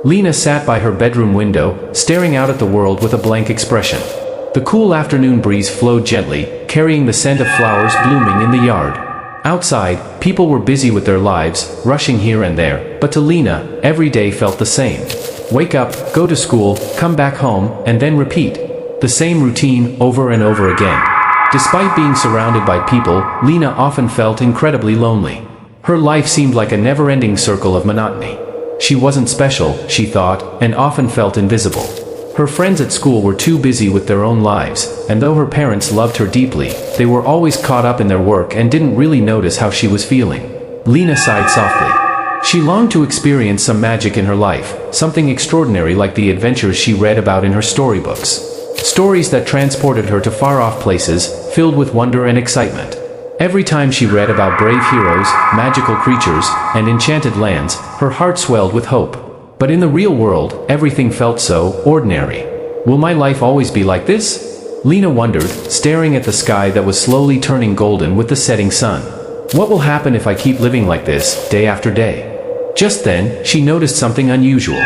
Lena sat by her bedroom window, staring out at the world with a blank expression. The cool afternoon breeze flowed gently, carrying the scent of flowers blooming in the yard. Outside, people were busy with their lives, rushing here and there, but to Lena, every day felt the same. Wake up, go to school, come back home, and then repeat. The same routine, over and over again. Despite being surrounded by people, Lena often felt incredibly lonely. Her life seemed like a never-ending circle of monotony. She wasn't special, she thought, and often felt invisible. Her friends at school were too busy with their own lives, and though her parents loved her deeply, they were always caught up in their work and didn't really notice how she was feeling. Lena sighed softly. She longed to experience some magic in her life, something extraordinary like the adventures she read about in her storybooks. Stories that transported her to far-off places, filled with wonder and excitement. Every time she read about brave heroes, magical creatures, and enchanted lands, her heart swelled with hope. But in the real world, everything felt so ordinary. Will my life always be like this? Lena wondered, staring at the sky that was slowly turning golden with the setting sun. What will happen if I keep living like this, day after day? Just then, she noticed something unusual.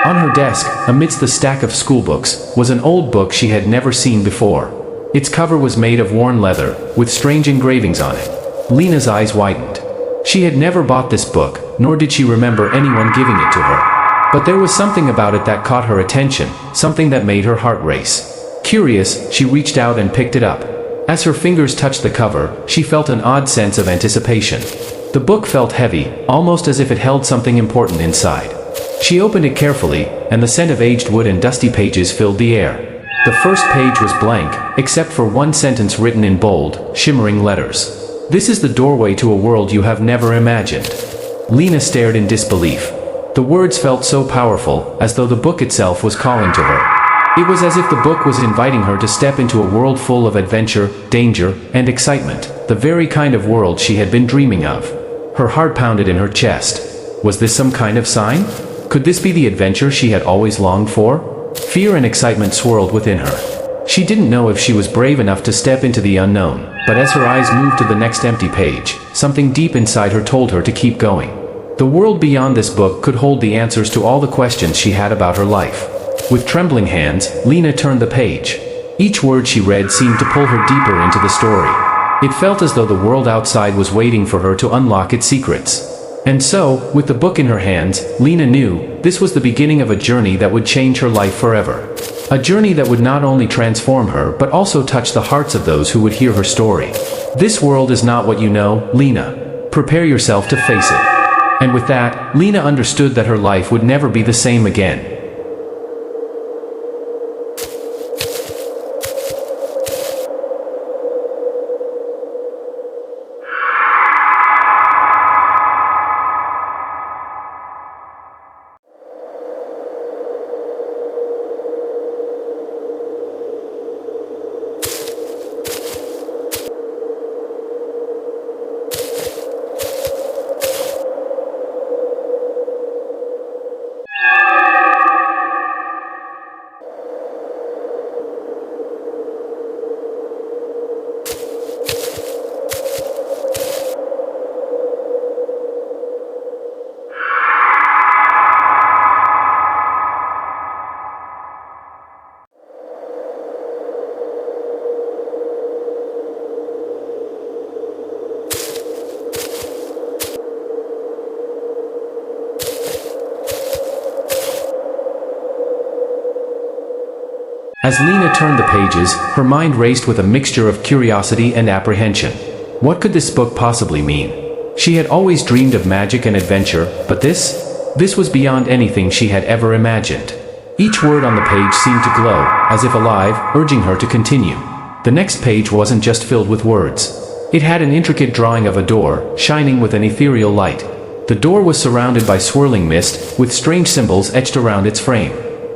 On her desk, amidst the stack of schoolbooks, was an old book she had never seen before. Its cover was made of worn leather, with strange engravings on it. Lena's eyes widened. She had never bought this book, nor did she remember anyone giving it to her. But there was something about it that caught her attention, something that made her heart race. Curious, she reached out and picked it up. As her fingers touched the cover, she felt an odd sense of anticipation. The book felt heavy, almost as if it held something important inside. She opened it carefully, and the scent of aged wood and dusty pages filled the air. The first page was blank, except for one sentence written in bold, shimmering letters. This is the doorway to a world you have never imagined. Lena stared in disbelief. The words felt so powerful, as though the book itself was calling to her. It was as if the book was inviting her to step into a world full of adventure, danger, and excitement, the very kind of world she had been dreaming of. Her heart pounded in her chest. Was this some kind of sign? Could this be the adventure she had always longed for? Fear and excitement swirled within her. She didn't know if she was brave enough to step into the unknown, but as her eyes moved to the next empty page, something deep inside her told her to keep going. The world beyond this book could hold the answers to all the questions she had about her life. With trembling hands, Lena turned the page. Each word she read seemed to pull her deeper into the story. It felt as though the world outside was waiting for her to unlock its secrets. And so, with the book in her hands, Lena knew this was the beginning of a journey that would change her life forever. A journey that would not only transform her but also touch the hearts of those who would hear her story. This world is not what you know, Lena. Prepare yourself to face it. And with that, Lena understood that her life would never be the same again. As Lena turned the pages, her mind raced with a mixture of curiosity and apprehension. What could this book possibly mean? She had always dreamed of magic and adventure, but this was beyond anything she had ever imagined. Each word on the page seemed to glow, as if alive, urging her to continue. The next page wasn't just filled with words. It had an intricate drawing of a door, shining with an ethereal light. The door was surrounded by swirling mist, with strange symbols etched around its frame.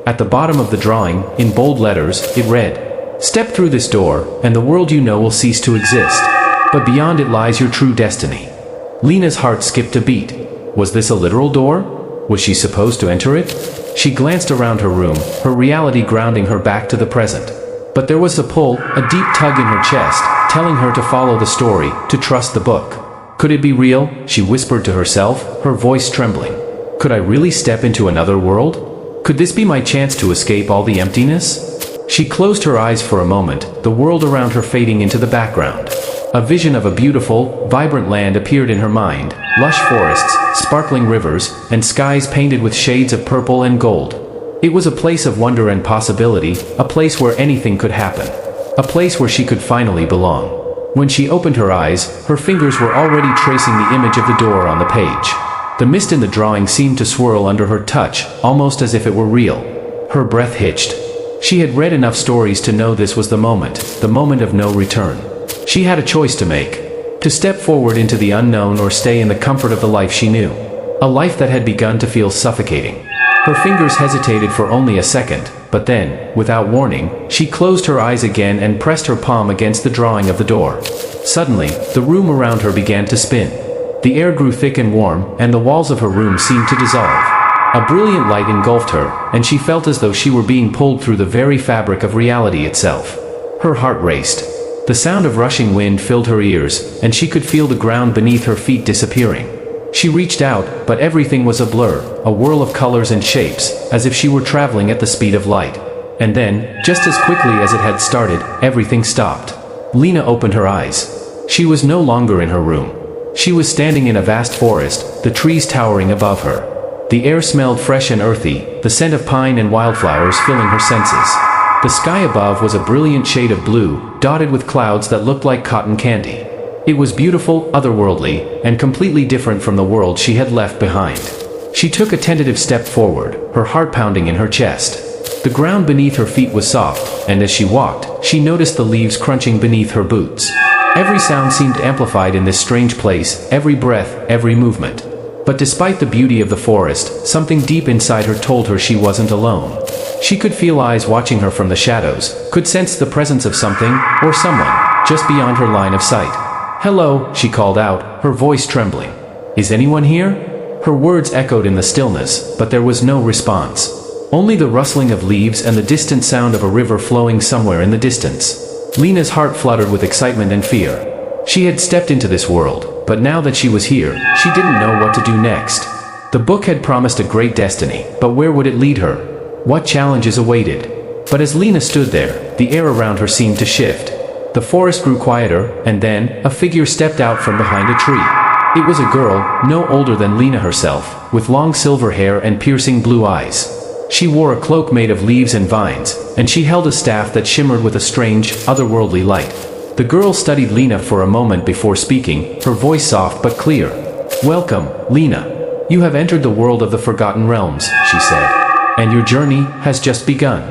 At the bottom of the drawing, in bold letters, it read, "Step through this door, and the world you know will cease to exist. But beyond it lies your true destiny." Lena's heart skipped a beat. Was this a literal door? Was she supposed to enter it? She glanced around her room, her reality grounding her back to the present. But there was a pull, a deep tug in her chest, telling her to follow the story, to trust the book. Could it be real? She whispered to herself, her voice trembling. Could I really step into another world? Could this be my chance to escape all the emptiness? She closed her eyes for a moment, the world around her fading into the background. A vision of a beautiful, vibrant land appeared in her mind, lush forests, sparkling rivers, and skies painted with shades of purple and gold. It was a place of wonder and possibility, a place where anything could happen. A place where she could finally belong. When she opened her eyes, her fingers were already tracing the image of the door on the page. The mist in the drawing seemed to swirl under her touch, almost as if it were real. Her breath hitched. She had read enough stories to know this was the moment of no return. She had a choice to make. To step forward into the unknown or stay in the comfort of the life she knew. A life that had begun to feel suffocating. Her fingers hesitated for only a second, but then, without warning, she closed her eyes again and pressed her palm against the drawing of the door. Suddenly, the room around her began to spin. The air grew thick and warm, and the walls of her room seemed to dissolve. A brilliant light engulfed her, and she felt as though she were being pulled through the very fabric of reality itself. Her heart raced. The sound of rushing wind filled her ears, and she could feel the ground beneath her feet disappearing. She reached out, but everything was a blur, a whirl of colors and shapes, as if she were traveling at the speed of light. And then, just as quickly as it had started, everything stopped. Lena opened her eyes. She was no longer in her room. She was standing in a vast forest, the trees towering above her. The air smelled fresh and earthy, the scent of pine and wildflowers filling her senses. The sky above was a brilliant shade of blue, dotted with clouds that looked like cotton candy. It was beautiful, otherworldly, and completely different from the world she had left behind. She took a tentative step forward, her heart pounding in her chest. The ground beneath her feet was soft, and as she walked, she noticed the leaves crunching beneath her boots. Every sound seemed amplified in this strange place, every breath, every movement. But despite the beauty of the forest, something deep inside her told her she wasn't alone. She could feel eyes watching her from the shadows, could sense the presence of something, or someone, just beyond her line of sight. "Hello," she called out, her voice trembling. "Is anyone here?" Her words echoed in the stillness, but there was no response. Only the rustling of leaves and the distant sound of a river flowing somewhere in the distance. Lena's heart fluttered with excitement and fear. She had stepped into this world, but now that she was here, she didn't know what to do next. The book had promised a great destiny, but where would it lead her? What challenges awaited? But as Lena stood there, the air around her seemed to shift. The forest grew quieter, and then, a figure stepped out from behind a tree. It was a girl, no older than Lena herself, with long silver hair and piercing blue eyes. She wore a cloak made of leaves and vines, and she held a staff that shimmered with a strange, otherworldly light. The girl studied Lena for a moment before speaking, her voice soft but clear. "Welcome, Lena. You have entered the world of the Forgotten Realms," she said. "And your journey has just begun."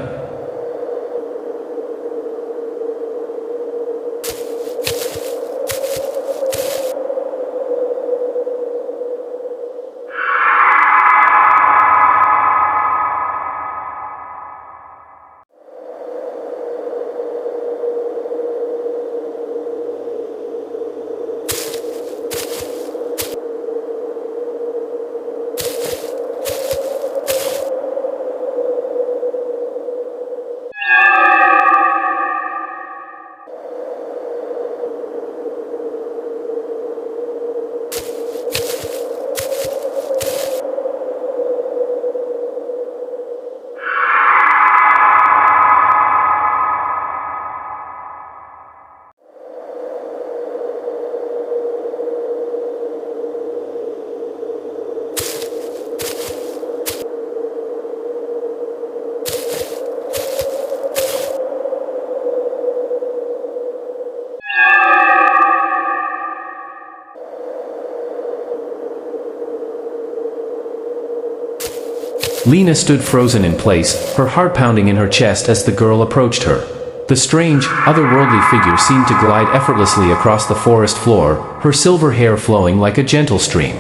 Lena stood frozen in place, her heart pounding in her chest as the girl approached her. The strange, otherworldly figure seemed to glide effortlessly across the forest floor, her silver hair flowing like a gentle stream.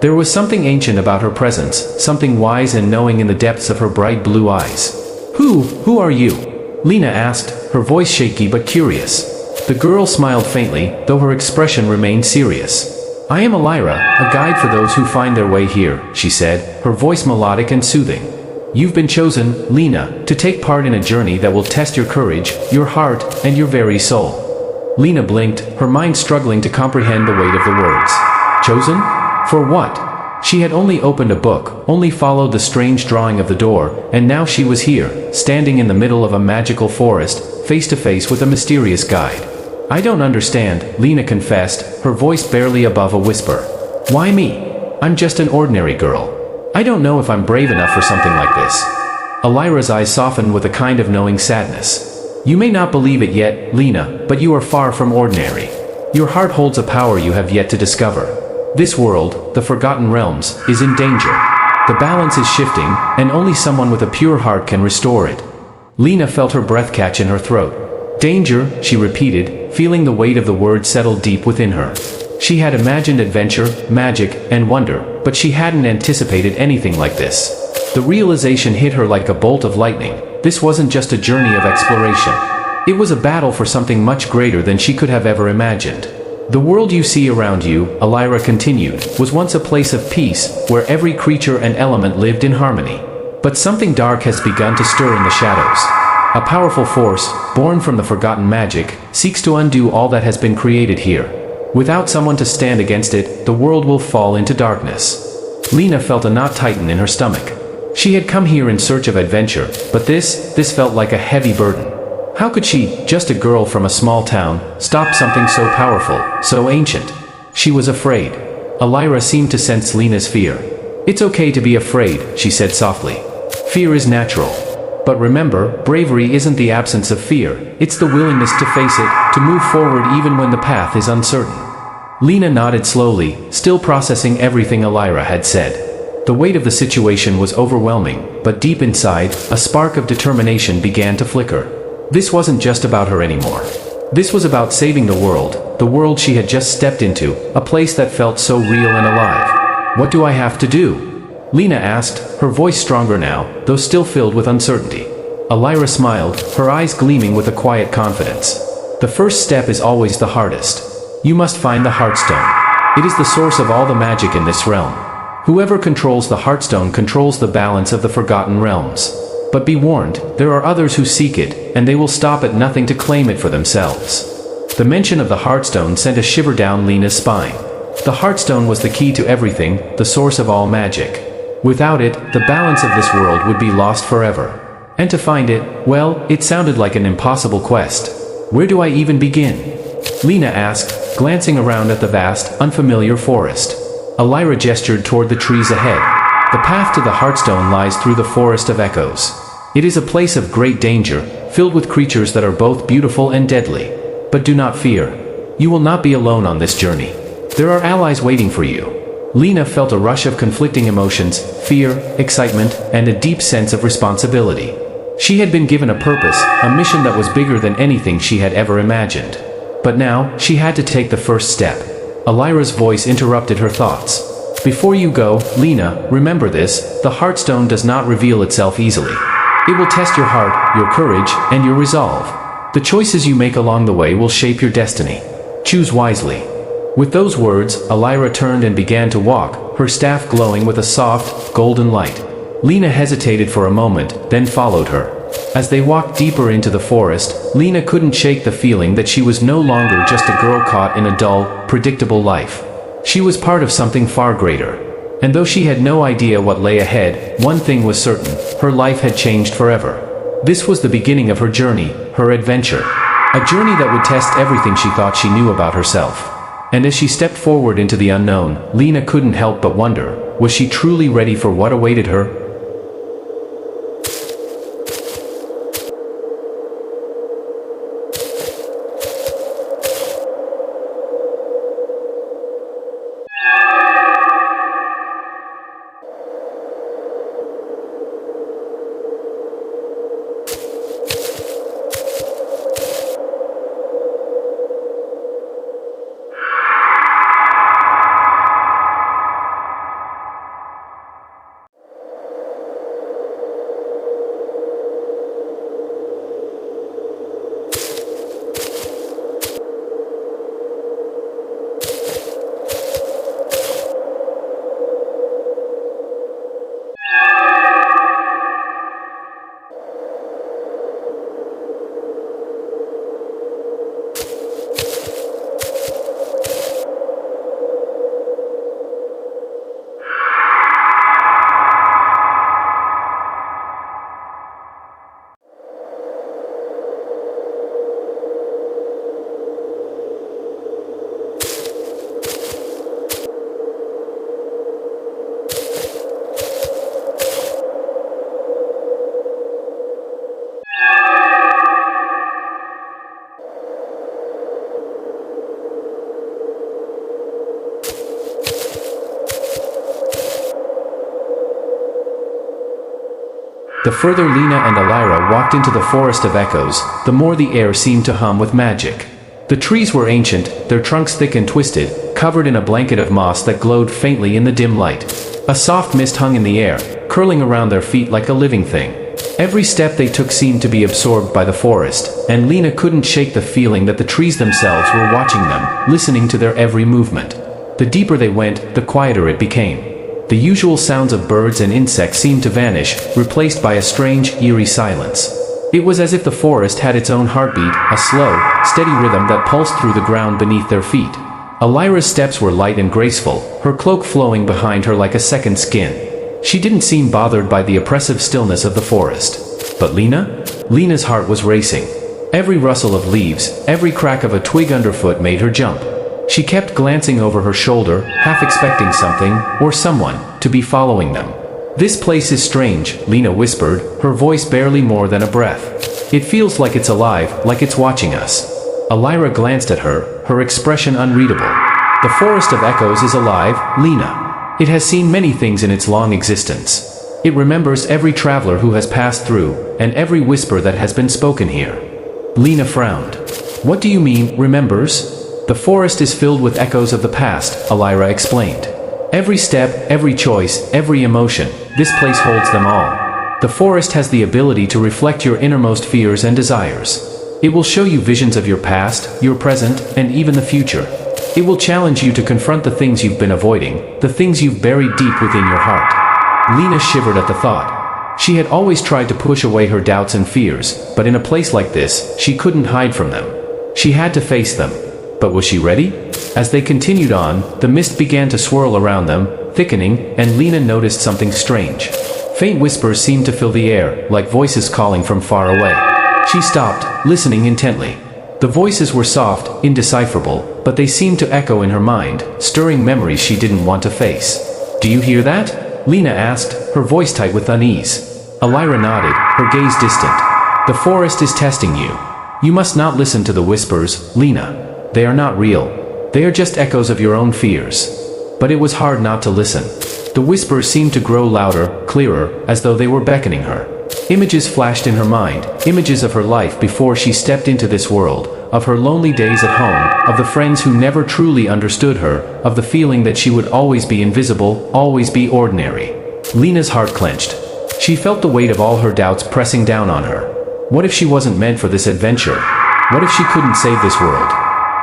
There was something ancient about her presence, something wise and knowing in the depths of her bright blue eyes. Who are you?" Lena asked, her voice shaky but curious. The girl smiled faintly, though her expression remained serious. "I am Elira, a guide for those who find their way here," she said, her voice melodic and soothing. "You've been chosen, Lena, to take part in a journey that will test your courage, your heart, and your very soul." Lena blinked, her mind struggling to comprehend the weight of the words. "Chosen? For what?" She had only opened a book, only followed the strange drawing of the door, and now she was here, standing in the middle of a magical forest, face to face with a mysterious guide. "I don't understand," Lena confessed, her voice barely above a whisper. "Why me? I'm just an ordinary girl. I don't know if I'm brave enough for something like this." Elira's eyes softened with a kind of knowing sadness. "You may not believe it yet, Lena, but you are far from ordinary. Your heart holds a power you have yet to discover. This world, the Forgotten Realms, is in danger. The balance is shifting, and only someone with a pure heart can restore it." Lena felt her breath catch in her throat. "Danger," she repeated, feeling the weight of the word settle deep within her. She had imagined adventure, magic, and wonder, but she hadn't anticipated anything like this. The realization hit her like a bolt of lightning. This wasn't just a journey of exploration. It was a battle for something much greater than she could have ever imagined. "The world you see around you," Elira continued, "was once a place of peace, where every creature and element lived in harmony. But something dark has begun to stir in the shadows. A powerful force, born from the forgotten magic, seeks to undo all that has been created here. Without someone to stand against it, the world will fall into darkness." Lena felt a knot tighten in her stomach. She had come here in search of adventure, but this felt like a heavy burden. How could she, just a girl from a small town, stop something so powerful, so ancient? She was afraid. Elira seemed to sense Lena's fear. "It's okay to be afraid," she said softly. "Fear is natural. But remember, bravery isn't the absence of fear, it's the willingness to face it, to move forward even when the path is uncertain." Lena nodded slowly, still processing everything Elira had said. The weight of the situation was overwhelming, but deep inside, a spark of determination began to flicker. This wasn't just about her anymore. This was about saving the world she had just stepped into, a place that felt so real and alive. "What do I have to do?" Lena asked, her voice stronger now, though still filled with uncertainty. Elira smiled, her eyes gleaming with a quiet confidence. "The first step is always the hardest. You must find the Heartstone. It is the source of all the magic in this realm. Whoever controls the Heartstone controls the balance of the Forgotten Realms. But be warned, there are others who seek it, and they will stop at nothing to claim it for themselves." The mention of the Heartstone sent a shiver down Lena's spine. The Heartstone was the key to everything, the source of all magic. Without it, the balance of this world would be lost forever. And to find it, well, it sounded like an impossible quest. "Where do I even begin?" Lena asked, glancing around at the vast, unfamiliar forest. Elira gestured toward the trees ahead. "The path to the Heartstone lies through the Forest of Echoes. It is a place of great danger, filled with creatures that are both beautiful and deadly. But do not fear. You will not be alone on this journey. There are allies waiting for you." Lena felt a rush of conflicting emotions, fear, excitement, and a deep sense of responsibility. She had been given a purpose, a mission that was bigger than anything she had ever imagined. But now, she had to take the first step. Elira's voice interrupted her thoughts. "Before you go, Lena, remember this, the Heartstone does not reveal itself easily. It will test your heart, your courage, and your resolve. The choices you make along the way will shape your destiny. Choose wisely." With those words, Elira turned and began to walk, her staff glowing with a soft, golden light. Lena hesitated for a moment, then followed her. As they walked deeper into the forest, Lena couldn't shake the feeling that she was no longer just a girl caught in a dull, predictable life. She was part of something far greater. And though she had no idea what lay ahead, one thing was certain, her life had changed forever. This was the beginning of her journey, her adventure. A journey that would test everything she thought she knew about herself. And as she stepped forward into the unknown, Lena couldn't help but wonder, was she truly ready for what awaited her? The further Lena and Elira walked into the forest of echoes, the more the air seemed to hum with magic. The trees were ancient, their trunks thick and twisted, covered in a blanket of moss that glowed faintly in the dim light. A soft mist hung in the air, curling around their feet like a living thing. Every step they took seemed to be absorbed by the forest, and Lena couldn't shake the feeling that the trees themselves were watching them, listening to their every movement. The deeper they went, the quieter it became. The usual sounds of birds and insects seemed to vanish, replaced by a strange, eerie silence. It was as if the forest had its own heartbeat, a slow, steady rhythm that pulsed through the ground beneath their feet. Elira's steps were light and graceful, her cloak flowing behind her like a second skin. She didn't seem bothered by the oppressive stillness of the forest. But Lena? Lena's heart was racing. Every rustle of leaves, every crack of a twig underfoot made her jump. She kept glancing over her shoulder, half expecting something, or someone, to be following them. "This place is strange," Lena whispered, her voice barely more than a breath. "It feels like it's alive, like it's watching us." Elira glanced at her, her expression unreadable. "The forest of echoes is alive, Lena. It has seen many things in its long existence. It remembers every traveler who has passed through, and every whisper that has been spoken here." Lena frowned. "What do you mean, remembers?" "The forest is filled with echoes of the past," Elira explained. "Every step, every choice, every emotion, this place holds them all. The forest has the ability to reflect your innermost fears and desires. It will show you visions of your past, your present, and even the future. It will challenge you to confront the things you've been avoiding, the things you've buried deep within your heart." Lena shivered at the thought. She had always tried to push away her doubts and fears, but in a place like this, she couldn't hide from them. She had to face them. But was she ready? As they continued on, the mist began to swirl around them, thickening, and Lena noticed something strange. Faint whispers seemed to fill the air, like voices calling from far away. She stopped, listening intently. The voices were soft, indecipherable, but they seemed to echo in her mind, stirring memories she didn't want to face. "Do you hear that?" Lena asked, her voice tight with unease. Elira nodded, her gaze distant. "The forest is testing you. You must not listen to the whispers, Lena. They are not real. They are just echoes of your own fears." But it was hard not to listen. The whispers seemed to grow louder, clearer, as though they were beckoning her. Images flashed in her mind, images of her life before she stepped into this world, of her lonely days at home, of the friends who never truly understood her, of the feeling that she would always be invisible, always be ordinary. Lena's heart clenched. She felt the weight of all her doubts pressing down on her. What if she wasn't meant for this adventure? What if she couldn't save this world?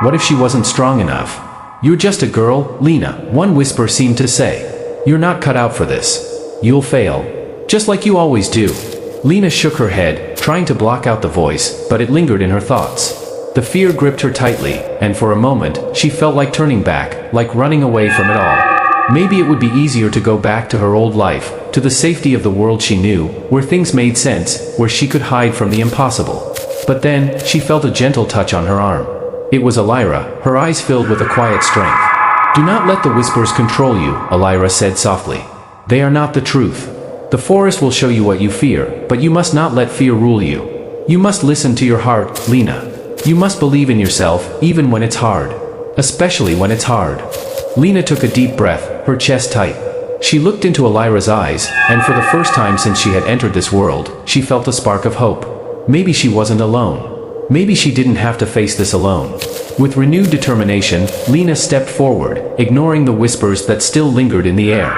What if she wasn't strong enough? "You're just a girl, Lena," one whisper seemed to say. "You're not cut out for this. You'll fail. Just like you always do." Lena shook her head, trying to block out the voice, but it lingered in her thoughts. The fear gripped her tightly, and for a moment, she felt like turning back, like running away from it all. Maybe it would be easier to go back to her old life, to the safety of the world she knew, where things made sense, where she could hide from the impossible. But then, she felt a gentle touch on her arm. It was Elira, her eyes filled with a quiet strength. "Do not let the whispers control you," Elira said softly. "They are not the truth. The forest will show you what you fear, but you must not let fear rule you. You must listen to your heart, Lena. You must believe in yourself, even when it's hard. Especially when it's hard." Lena took a deep breath, her chest tight. She looked into Elira's eyes, and for the first time since she had entered this world, she felt a spark of hope. Maybe she wasn't alone. Maybe she didn't have to face this alone. With renewed determination, Lena stepped forward, ignoring the whispers that still lingered in the air.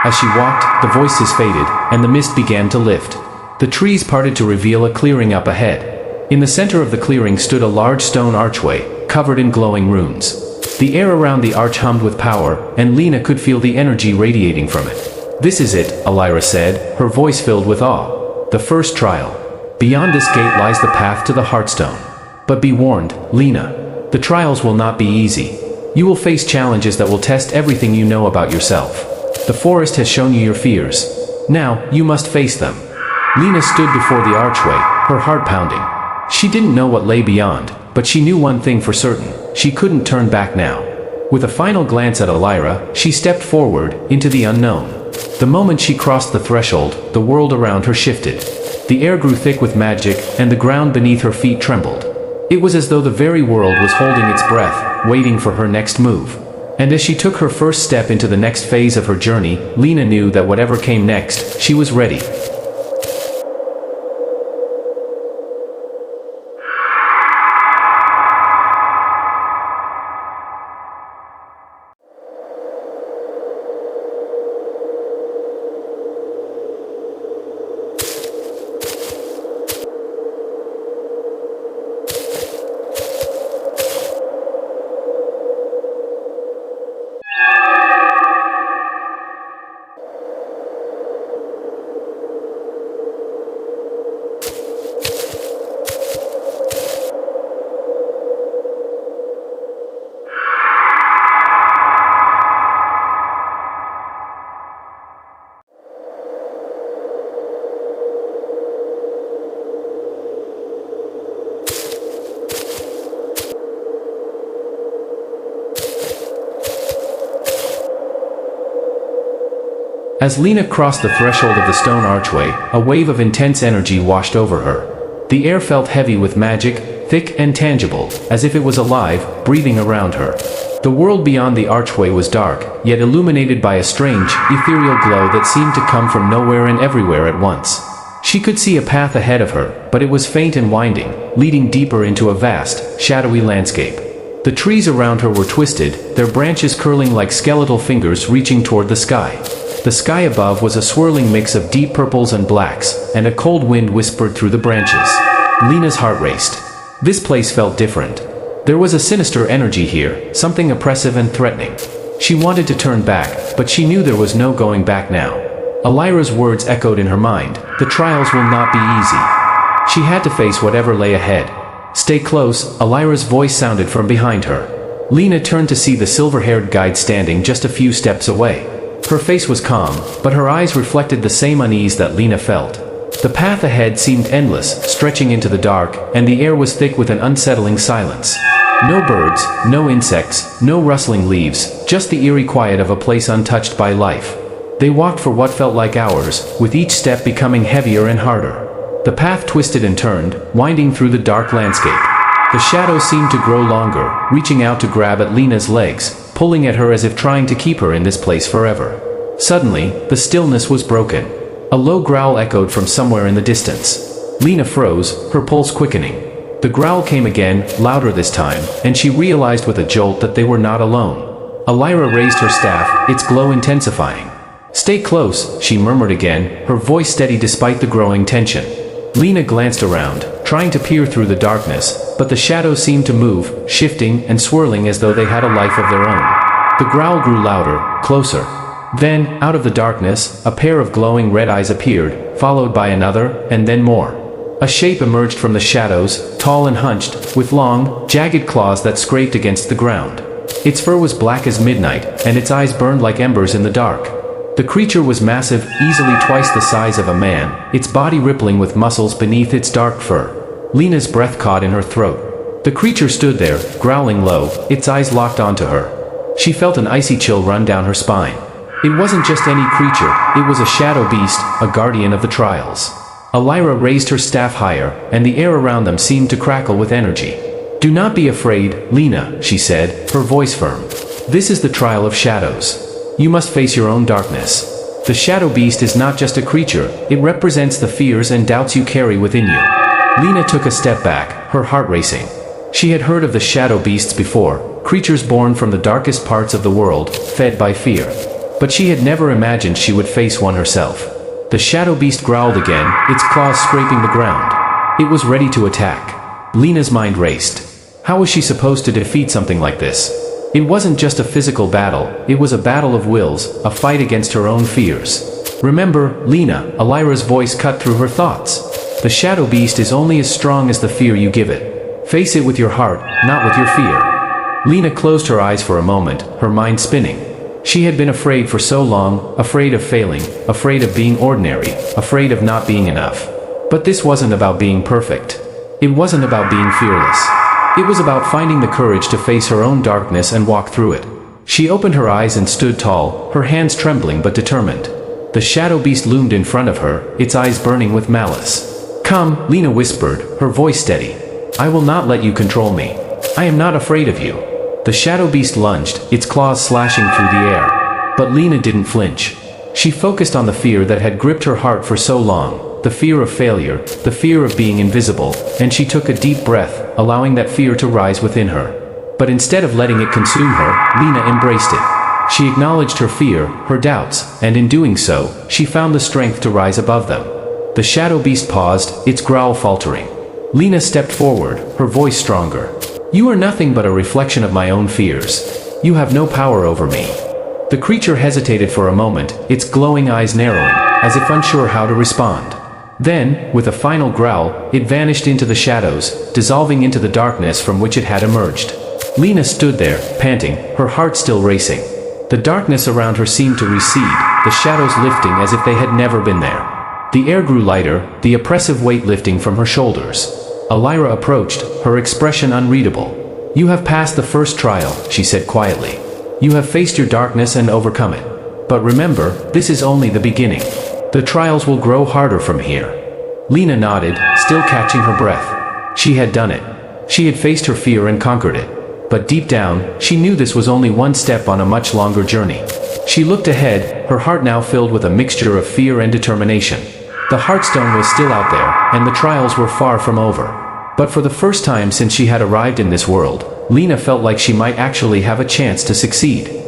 As she walked, the voices faded, and the mist began to lift. The trees parted to reveal a clearing up ahead. In the center of the clearing stood a large stone archway, covered in glowing runes. The air around the arch hummed with power, and Lena could feel the energy radiating from it. "This is it," Elira said, her voice filled with awe. "The first trial. Beyond this gate lies the path to the Heartstone. But be warned, Lena. The trials will not be easy. You will face challenges that will test everything you know about yourself. The forest has shown you your fears. Now, you must face them." Lena stood before the archway, her heart pounding. She didn't know what lay beyond, but she knew one thing for certain: she couldn't turn back now. With a final glance at Elira, she stepped forward, into the unknown. The moment she crossed the threshold, the world around her shifted. The air grew thick with magic, and the ground beneath her feet trembled. It was as though the very world was holding its breath, waiting for her next move. And as she took her first step into the next phase of her journey, Lena knew that whatever came next, she was ready. As Lena crossed the threshold of the stone archway, a wave of intense energy washed over her. The air felt heavy with magic, thick and tangible, as if it was alive, breathing around her. The world beyond the archway was dark, yet illuminated by a strange, ethereal glow that seemed to come from nowhere and everywhere at once. She could see a path ahead of her, but it was faint and winding, leading deeper into a vast, shadowy landscape. The trees around her were twisted, their branches curling like skeletal fingers reaching toward the sky. The sky above was a swirling mix of deep purples and blacks, and a cold wind whispered through the branches. Lena's heart raced. This place felt different. There was a sinister energy here, something oppressive and threatening. She wanted to turn back, but she knew there was no going back now. Elira's words echoed in her mind, "The trials will not be easy." She had to face whatever lay ahead. "Stay close," Elira's voice sounded from behind her. Lena turned to see the silver-haired guide standing just a few steps away. Her face was calm, but her eyes reflected the same unease that Lena felt. The path ahead seemed endless, stretching into the dark, and the air was thick with an unsettling silence. No birds, no insects, no rustling leaves, just the eerie quiet of a place untouched by life. They walked for what felt like hours, with each step becoming heavier and harder. The path twisted and turned, winding through the dark landscape. The shadows seemed to grow longer, reaching out to grab at Lena's legs, pulling at her as if trying to keep her in this place forever. Suddenly, the stillness was broken. A low growl echoed from somewhere in the distance. Lena froze, her pulse quickening. The growl came again, louder this time, and she realized with a jolt that they were not alone. Elira raised her staff, its glow intensifying. "Stay close," she murmured again, her voice steady despite the growing tension. Lena glanced around, trying to peer through the darkness, but the shadows seemed to move, shifting and swirling as though they had a life of their own. The growl grew louder, closer. Then, out of the darkness, a pair of glowing red eyes appeared, followed by another, and then more. A shape emerged from the shadows, tall and hunched, with long, jagged claws that scraped against the ground. Its fur was black as midnight, and its eyes burned like embers in the dark. The creature was massive, easily twice the size of a man, its body rippling with muscles beneath its dark fur. Lena's breath caught in her throat. The creature stood there, growling low, its eyes locked onto her. She felt an icy chill run down her spine. It wasn't just any creature, it was a shadow beast, a guardian of the trials. Elira raised her staff higher, and the air around them seemed to crackle with energy. "Do not be afraid, Lena," she said, her voice firm. "This is the trial of shadows. You must face your own darkness. The shadow beast is not just a creature, it represents the fears and doubts you carry within you." Lena took a step back, her heart racing. She had heard of the shadow beasts before, creatures born from the darkest parts of the world, fed by fear. But she had never imagined she would face one herself. The shadow beast growled again, its claws scraping the ground. It was ready to attack. Lena's mind raced. How was she supposed to defeat something like this? It wasn't just a physical battle, it was a battle of wills, a fight against her own fears. "Remember, Lena," Elira's voice cut through her thoughts. "The shadow beast is only as strong as the fear you give it. Face it with your heart, not with your fear." Lena closed her eyes for a moment, her mind spinning. She had been afraid for so long, afraid of failing, afraid of being ordinary, afraid of not being enough. But this wasn't about being perfect. It wasn't about being fearless. It was about finding the courage to face her own darkness and walk through it. She opened her eyes and stood tall, her hands trembling but determined. The shadow beast loomed in front of her, its eyes burning with malice. "Come," Lena whispered, her voice steady. "I will not let you control me. I am not afraid of you." The shadow beast lunged, its claws slashing through the air. But Lena didn't flinch. She focused on the fear that had gripped her heart for so long, the fear of failure, the fear of being invisible, and she took a deep breath, allowing that fear to rise within her. But instead of letting it consume her, Lena embraced it. She acknowledged her fear, her doubts, and in doing so, she found the strength to rise above them. The shadow beast paused, its growl faltering. Lena stepped forward, her voice stronger. "You are nothing but a reflection of my own fears. You have no power over me." The creature hesitated for a moment, its glowing eyes narrowing, as if unsure how to respond. Then, with a final growl, it vanished into the shadows, dissolving into the darkness from which it had emerged. Lena stood there, panting, her heart still racing. The darkness around her seemed to recede, the shadows lifting as if they had never been there. The air grew lighter, the oppressive weight lifting from her shoulders. Elira approached, her expression unreadable. "You have passed the first trial," she said quietly. "You have faced your darkness and overcome it. But remember, this is only the beginning. The trials will grow harder from here. Lena nodded, still catching her breath. She had done it. She had faced her fear and conquered it. But deep down, she knew this was only one step on a much longer journey. She looked ahead, her heart now filled with a mixture of fear and determination. The Heartstone was still out there, and the trials were far from over. But for the first time since she had arrived in this world, Lena felt like she might actually have a chance to succeed.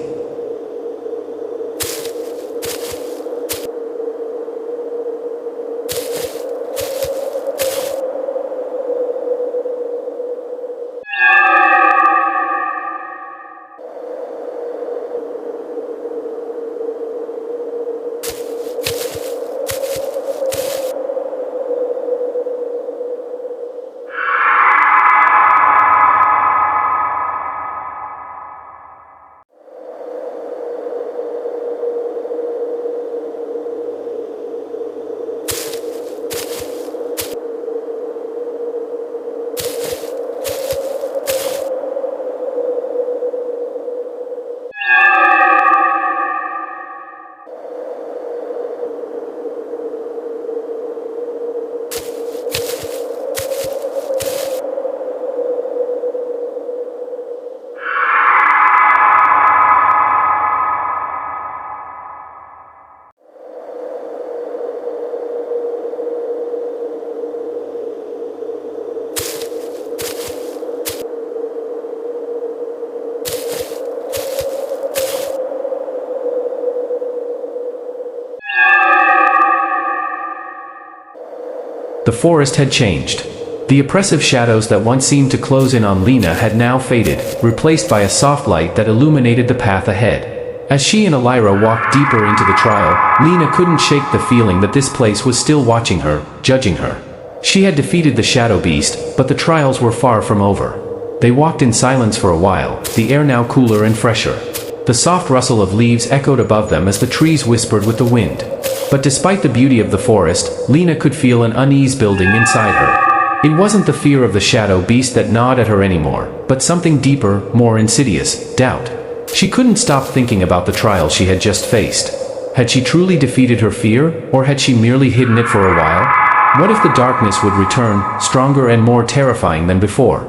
The forest had changed. The oppressive shadows that once seemed to close in on Lena had now faded, replaced by a soft light that illuminated the path ahead. As she and Elira walked deeper into the trial, Lena couldn't shake the feeling that this place was still watching her, judging her. She had defeated the shadow beast, but the trials were far from over. They walked in silence for a while, the air now cooler and fresher. The soft rustle of leaves echoed above them as the trees whispered with the wind. But despite the beauty of the forest, Lena could feel an unease building inside her. It wasn't the fear of the shadow beast that gnawed at her anymore, but something deeper, more insidious, doubt. She couldn't stop thinking about the trial she had just faced. Had she truly defeated her fear, or had she merely hidden it for a while? What if the darkness would return, stronger and more terrifying than before?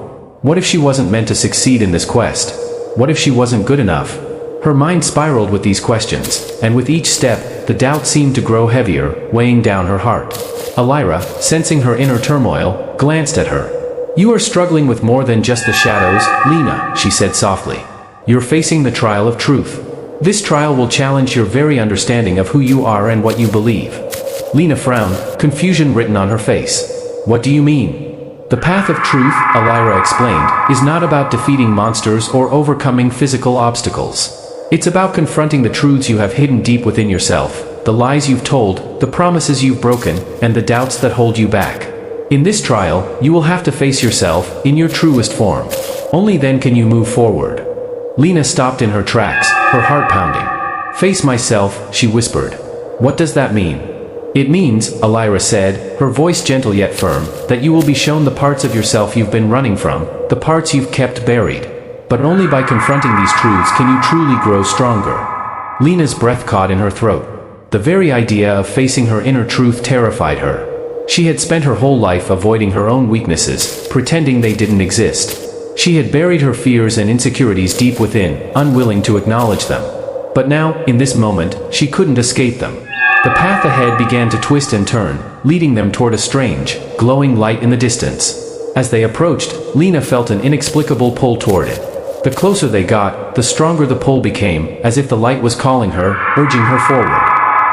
What if she wasn't meant to succeed in this quest? What if she wasn't good enough? Her mind spiraled with these questions, and with each step, the doubt seemed to grow heavier, weighing down her heart. Elira, sensing her inner turmoil, glanced at her. "You are struggling with more than just the shadows, Lena," she said softly. "You're facing the trial of truth. This trial will challenge your very understanding of who you are and what you believe." Lena frowned, confusion written on her face. "What do you mean?" "The path of truth," Elira explained, "is not about defeating monsters or overcoming physical obstacles. It's about confronting the truths you have hidden deep within yourself, the lies you've told, the promises you've broken, and the doubts that hold you back. In this trial, you will have to face yourself, in your truest form. Only then can you move forward." Lena stopped in her tracks, her heart pounding. "Face myself," she whispered. "What does that mean?" "It means," Elira said, her voice gentle yet firm, "that you will be shown the parts of yourself you've been running from, the parts you've kept buried. But only by confronting these truths can you truly grow stronger." Lena's breath caught in her throat. The very idea of facing her inner truth terrified her. She had spent her whole life avoiding her own weaknesses, pretending they didn't exist. She had buried her fears and insecurities deep within, unwilling to acknowledge them. But now, in this moment, she couldn't escape them. The path ahead began to twist and turn, leading them toward a strange, glowing light in the distance. As they approached, Lena felt an inexplicable pull toward it. The closer they got, the stronger the pull became, as if the light was calling her, urging her forward.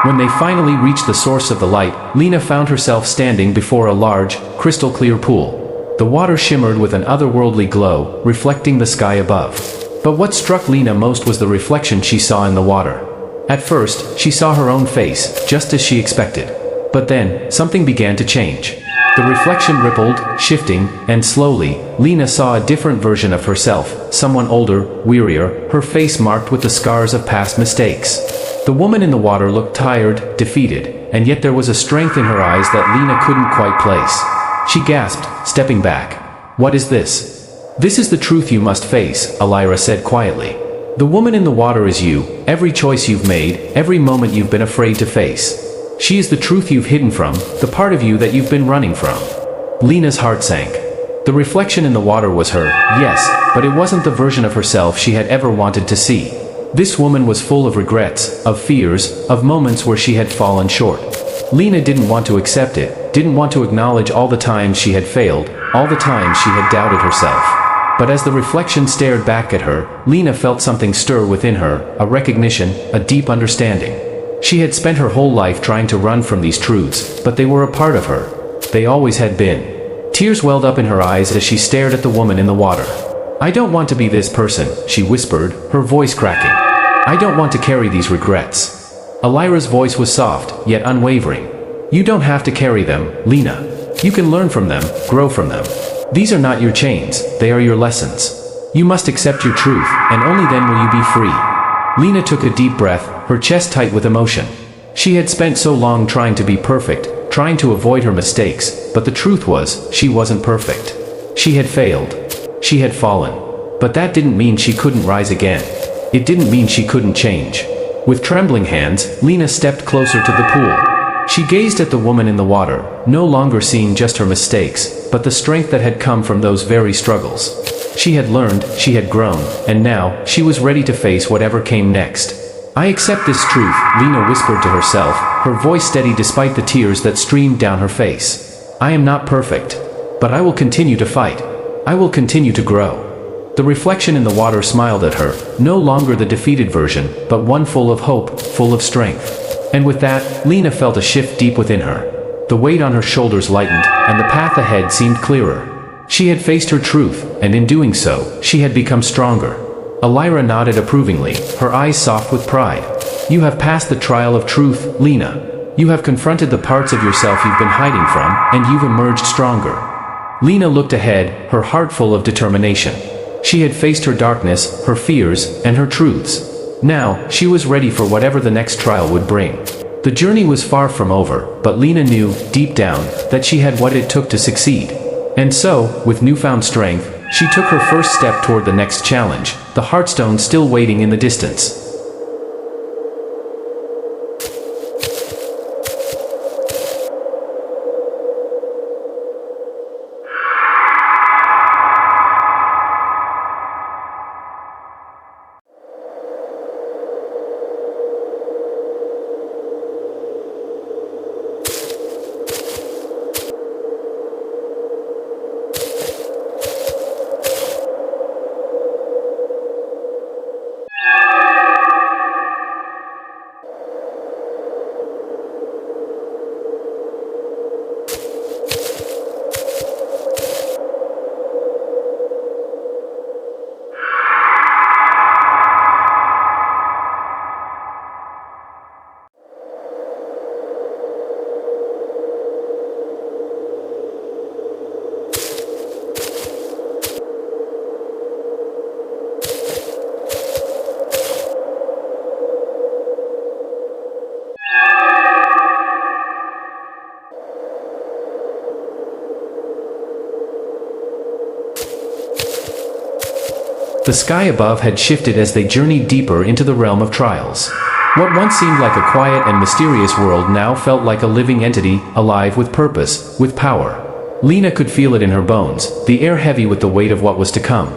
When they finally reached the source of the light, Lena found herself standing before a large, crystal-clear pool. The water shimmered with an otherworldly glow, reflecting the sky above. But what struck Lena most was the reflection she saw in the water. At first, she saw her own face, just as she expected. But then, something began to change. The reflection rippled, shifting, and slowly, Lena saw a different version of herself, someone older, wearier, her face marked with the scars of past mistakes. The woman in the water looked tired, defeated, and yet there was a strength in her eyes that Lena couldn't quite place. She gasped, stepping back. "What is this?" "This is the truth you must face," Elira said quietly. The woman in the water is you, every choice you've made, every moment you've been afraid to face. She is the truth you've hidden from, the part of you that you've been running from. Lena's heart sank. The reflection in the water was her, yes, but it wasn't the version of herself she had ever wanted to see. This woman was full of regrets, of fears, of moments where she had fallen short. Lena didn't want to accept it, didn't want to acknowledge all the times she had failed, all the times she had doubted herself. But as the reflection stared back at her, Lena felt something stir within her, a recognition, a deep understanding. She had spent her whole life trying to run from these truths, but they were a part of her. They always had been. Tears welled up in her eyes as she stared at the woman in the water. I don't want to be this person, she whispered, her voice cracking. I don't want to carry these regrets. Elira's voice was soft, yet unwavering. You don't have to carry them, Lena. You can learn from them, grow from them. These are not your chains, they are your lessons. You must accept your truth, and only then will you be free. Lena took a deep breath, her chest tight with emotion. She had spent so long trying to be perfect, trying to avoid her mistakes, but the truth was, she wasn't perfect. She had failed. She had fallen. But that didn't mean she couldn't rise again. It didn't mean she couldn't change. With trembling hands, Lena stepped closer to the pool. She gazed at the woman in the water, no longer seeing just her mistakes, but the strength that had come from those very struggles. She had learned, she had grown, and now, she was ready to face whatever came next. I accept this truth, Lena whispered to herself, her voice steady despite the tears that streamed down her face. I am not perfect. But I will continue to fight. I will continue to grow. The reflection in the water smiled at her, no longer the defeated version, but one full of hope, full of strength. And with that, Lena felt a shift deep within her. The weight on her shoulders lightened, and the path ahead seemed clearer. She had faced her truth, and in doing so, she had become stronger. Elira nodded approvingly, her eyes soft with pride. You have passed the trial of truth, Lena. You have confronted the parts of yourself you've been hiding from, and you've emerged stronger. Lena looked ahead, her heart full of determination. She had faced her darkness, her fears, and her truths. Now, she was ready for whatever the next trial would bring. The journey was far from over, but Lena knew, deep down, that she had what it took to succeed. And so, with newfound strength, she took her first step toward the next challenge, the Heartstone still waiting in the distance. The sky above had shifted as they journeyed deeper into the realm of trials. What once seemed like a quiet and mysterious world now felt like a living entity, alive with purpose, with power. Lena could feel it in her bones, the air heavy with the weight of what was to come.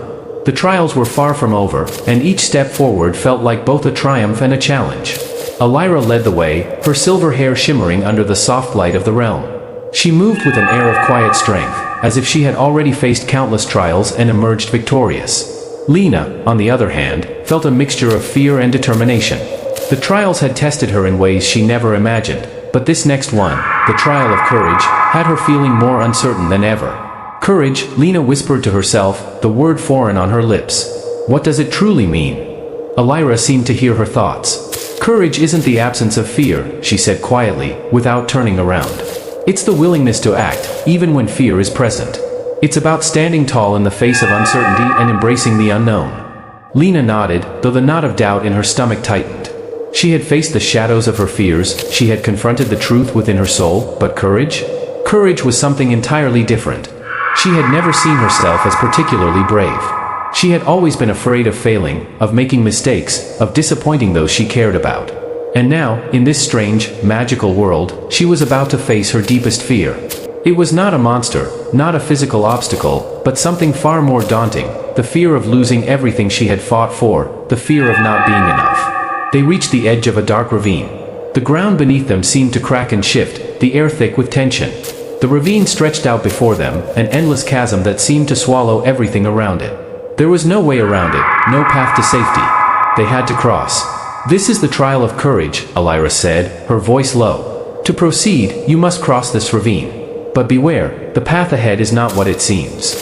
The trials were far from over, and each step forward felt like both a triumph and a challenge. Elira led the way, her silver hair shimmering under the soft light of the realm. She moved with an air of quiet strength, as if she had already faced countless trials and emerged victorious. Lena, on the other hand, felt a mixture of fear and determination. The trials had tested her in ways she never imagined, but this next one, the trial of courage, had her feeling more uncertain than ever. Courage, Lena whispered to herself, the word foreign on her lips. What does it truly mean? Elira seemed to hear her thoughts. Courage isn't the absence of fear, she said quietly, without turning around. It's the willingness to act, even when fear is present. It's about standing tall in the face of uncertainty and embracing the unknown. Lena nodded, though the knot of doubt in her stomach tightened. She had faced the shadows of her fears, she had confronted the truth within her soul, but courage? Courage was something entirely different. She had never seen herself as particularly brave. She had always been afraid of failing, of making mistakes, of disappointing those she cared about. And now, in this strange, magical world, she was about to face her deepest fear. It was not a monster, not a physical obstacle, but something far more daunting, the fear of losing everything she had fought for, the fear of not being enough. They reached the edge of a dark ravine. The ground beneath them seemed to crack and shift, the air thick with tension. The ravine stretched out before them, an endless chasm that seemed to swallow everything around it. There was no way around it, no path to safety. They had to cross. "This is the trial of courage," Elira said, her voice low. "To proceed, you must cross this ravine. But beware, the path ahead is not what it seems."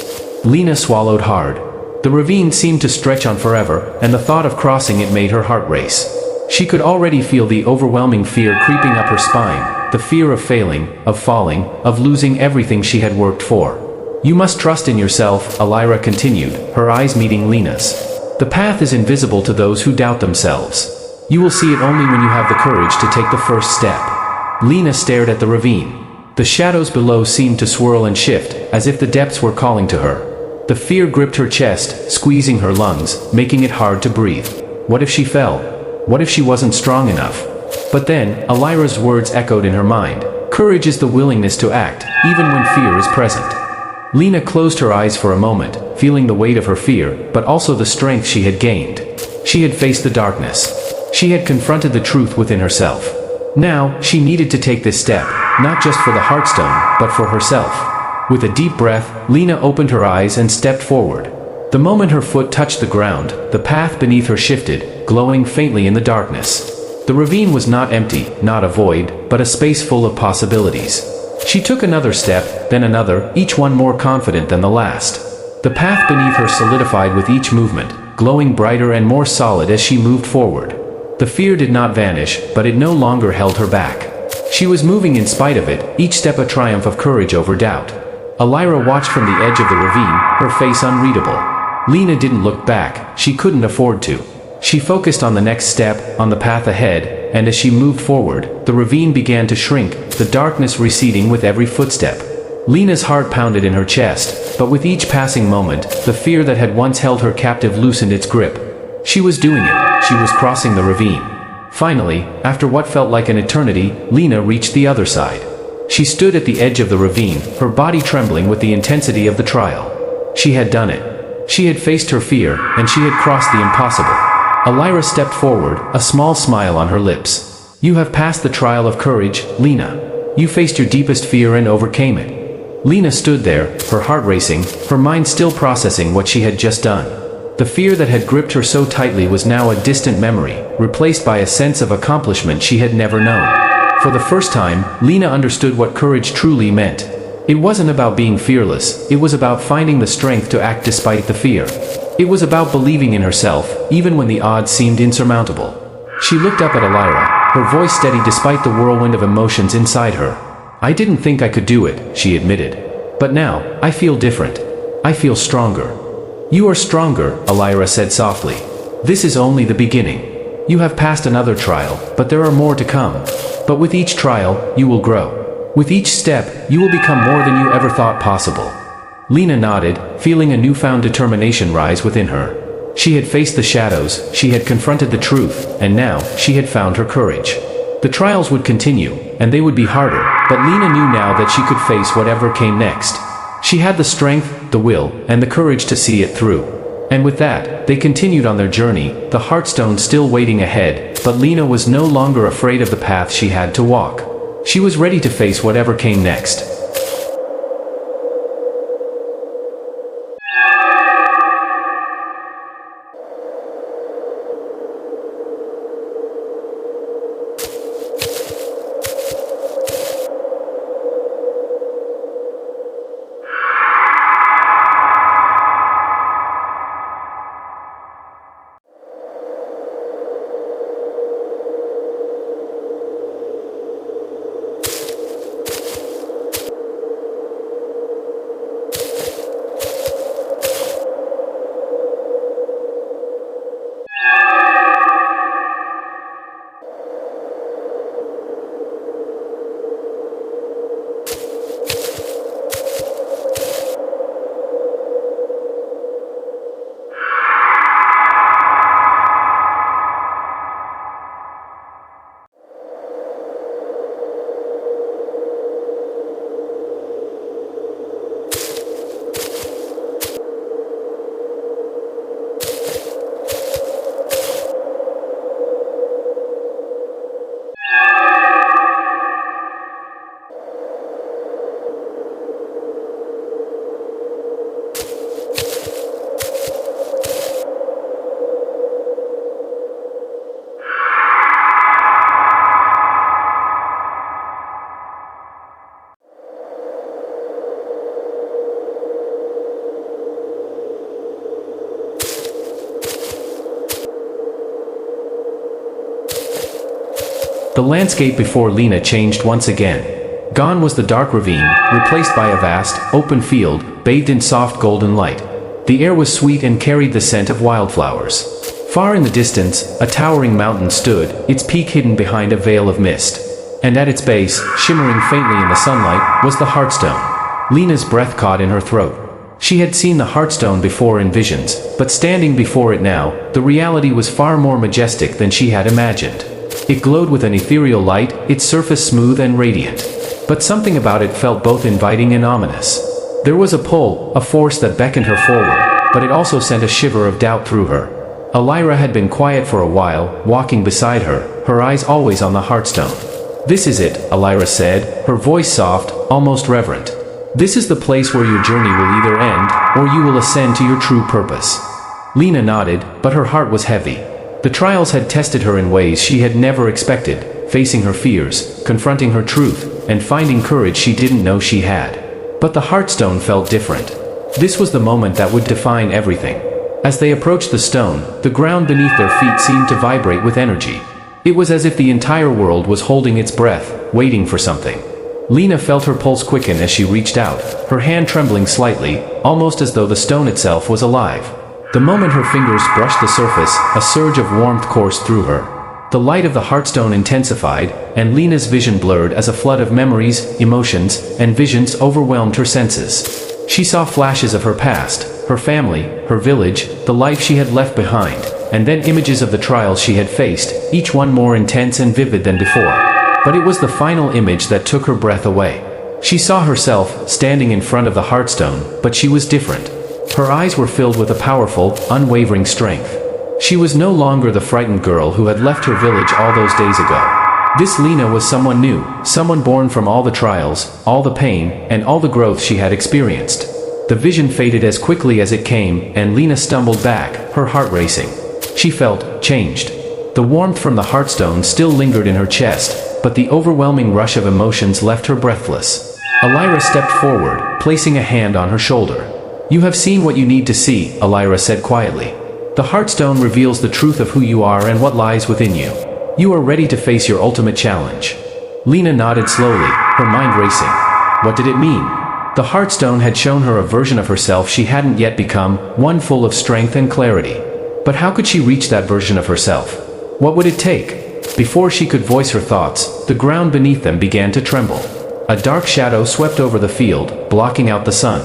Lena swallowed hard. The ravine seemed to stretch on forever, and the thought of crossing it made her heart race. She could already feel the overwhelming fear creeping up her spine, the fear of failing, of falling, of losing everything she had worked for. "You must trust in yourself," Elira continued, her eyes meeting Lena's. "The path is invisible to those who doubt themselves. You will see it only when you have the courage to take the first step." Lena stared at the ravine. The shadows below seemed to swirl and shift, as if the depths were calling to her. The fear gripped her chest, squeezing her lungs, making it hard to breathe. What if she fell? What if she wasn't strong enough? But then, Elira's words echoed in her mind. Courage is the willingness to act, even when fear is present. Lena closed her eyes for a moment, feeling the weight of her fear, but also the strength she had gained. She had faced the darkness. She had confronted the truth within herself. Now, she needed to take this step, not just for the Heartstone, but for herself. With a deep breath, Lena opened her eyes and stepped forward. The moment her foot touched the ground, the path beneath her shifted, glowing faintly in the darkness. The ravine was not empty, not a void, but a space full of possibilities. She took another step, then another, each one more confident than the last. The path beneath her solidified with each movement, glowing brighter and more solid as she moved forward. The fear did not vanish, but it no longer held her back. She was moving in spite of it, each step a triumph of courage over doubt. Elira watched from the edge of the ravine, her face unreadable. Lena didn't look back, she couldn't afford to. She focused on the next step, on the path ahead, and as she moved forward, the ravine began to shrink, the darkness receding with every footstep. Lena's heart pounded in her chest, but with each passing moment, the fear that had once held her captive loosened its grip. She was doing it, she was crossing the ravine. Finally, after what felt like an eternity, Lena reached the other side. She stood at the edge of the ravine, her body trembling with the intensity of the trial. She had done it. She had faced her fear, and she had crossed the impossible. Elira stepped forward, a small smile on her lips. "You have passed the trial of courage, Lena. You faced your deepest fear and overcame it." Lena stood there, her heart racing, her mind still processing what she had just done. The fear that had gripped her so tightly was now a distant memory, replaced by a sense of accomplishment she had never known. For the first time, Lena understood what courage truly meant. It wasn't about being fearless, it was about finding the strength to act despite the fear. It was about believing in herself, even when the odds seemed insurmountable. She looked up at Elira, her voice steady despite the whirlwind of emotions inside her. "I didn't think I could do it," she admitted. "But now, I feel different. I feel stronger." "You are stronger," Elira said softly. "This is only the beginning. You have passed another trial, but there are more to come. But with each trial, you will grow. With each step, you will become more than you ever thought possible." Lena nodded, feeling a newfound determination rise within her. She had faced the shadows, she had confronted the truth, and now, she had found her courage. The trials would continue, and they would be harder, but Lena knew now that she could face whatever came next. She had the strength, the will, and the courage to see it through. And with that, they continued on their journey, the Heartstone still waiting ahead, but Lena was no longer afraid of the path she had to walk. She was ready to face whatever came next. The landscape before Lena changed once again. Gone was the dark ravine, replaced by a vast, open field, bathed in soft golden light. The air was sweet and carried the scent of wildflowers. Far in the distance, a towering mountain stood, its peak hidden behind a veil of mist. And at its base, shimmering faintly in the sunlight, was the Heartstone. Lena's breath caught in her throat. She had seen the Heartstone before in visions, but standing before it now, the reality was far more majestic than she had imagined. It glowed with an ethereal light, its surface smooth and radiant. But something about it felt both inviting and ominous. There was a pull, a force that beckoned her forward, but it also sent a shiver of doubt through her. Elira had been quiet for a while, walking beside her eyes always on the Heartstone. "This is it," Elira said, her voice soft, almost reverent. "This is the place where your journey will either end, or you will ascend to your true purpose." Lena nodded, but her heart was heavy. The trials had tested her in ways she had never expected, facing her fears, confronting her truth, and finding courage she didn't know she had. But the Heartstone felt different. This was the moment that would define everything. As they approached the stone, the ground beneath their feet seemed to vibrate with energy. It was as if the entire world was holding its breath, waiting for something. Lena felt her pulse quicken as she reached out, her hand trembling slightly, almost as though the stone itself was alive. The moment her fingers brushed the surface, a surge of warmth coursed through her. The light of the Heartstone intensified, and Lena's vision blurred as a flood of memories, emotions, and visions overwhelmed her senses. She saw flashes of her past, her family, her village, the life she had left behind, and then images of the trials she had faced, each one more intense and vivid than before. But it was the final image that took her breath away. She saw herself, standing in front of the Heartstone, but she was different. Her eyes were filled with a powerful, unwavering strength. She was no longer the frightened girl who had left her village all those days ago. This Lena was someone new, someone born from all the trials, all the pain, and all the growth she had experienced. The vision faded as quickly as it came, and Lena stumbled back, her heart racing. She felt changed. The warmth from the Heartstone still lingered in her chest, but the overwhelming rush of emotions left her breathless. Elira stepped forward, placing a hand on her shoulder. "You have seen what you need to see," Elira said quietly. "The Heartstone reveals the truth of who you are and what lies within you. You are ready to face your ultimate challenge." Lena nodded slowly, her mind racing. What did it mean? The Heartstone had shown her a version of herself she hadn't yet become, one full of strength and clarity. But how could she reach that version of herself? What would it take? Before she could voice her thoughts, the ground beneath them began to tremble. A dark shadow swept over the field, blocking out the sun.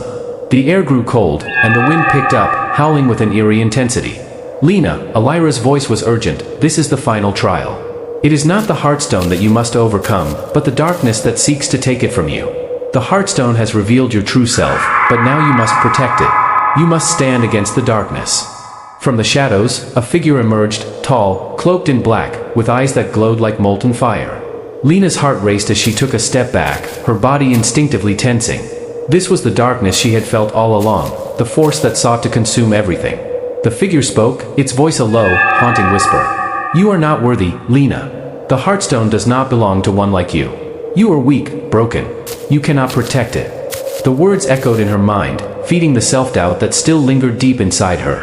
The air grew cold, and the wind picked up, howling with an eerie intensity. "Lena," Elira's voice was urgent, "this is the final trial. It is not the Heartstone that you must overcome, but the darkness that seeks to take it from you. The Heartstone has revealed your true self, but now you must protect it. You must stand against the darkness." From the shadows, a figure emerged, tall, cloaked in black, with eyes that glowed like molten fire. Lena's heart raced as she took a step back, her body instinctively tensing. This was the darkness she had felt all along, the force that sought to consume everything. The figure spoke, its voice a low, haunting whisper. "You are not worthy, Lena. The Heartstone does not belong to one like you. You are weak, broken. You cannot protect it." The words echoed in her mind, feeding the self-doubt that still lingered deep inside her.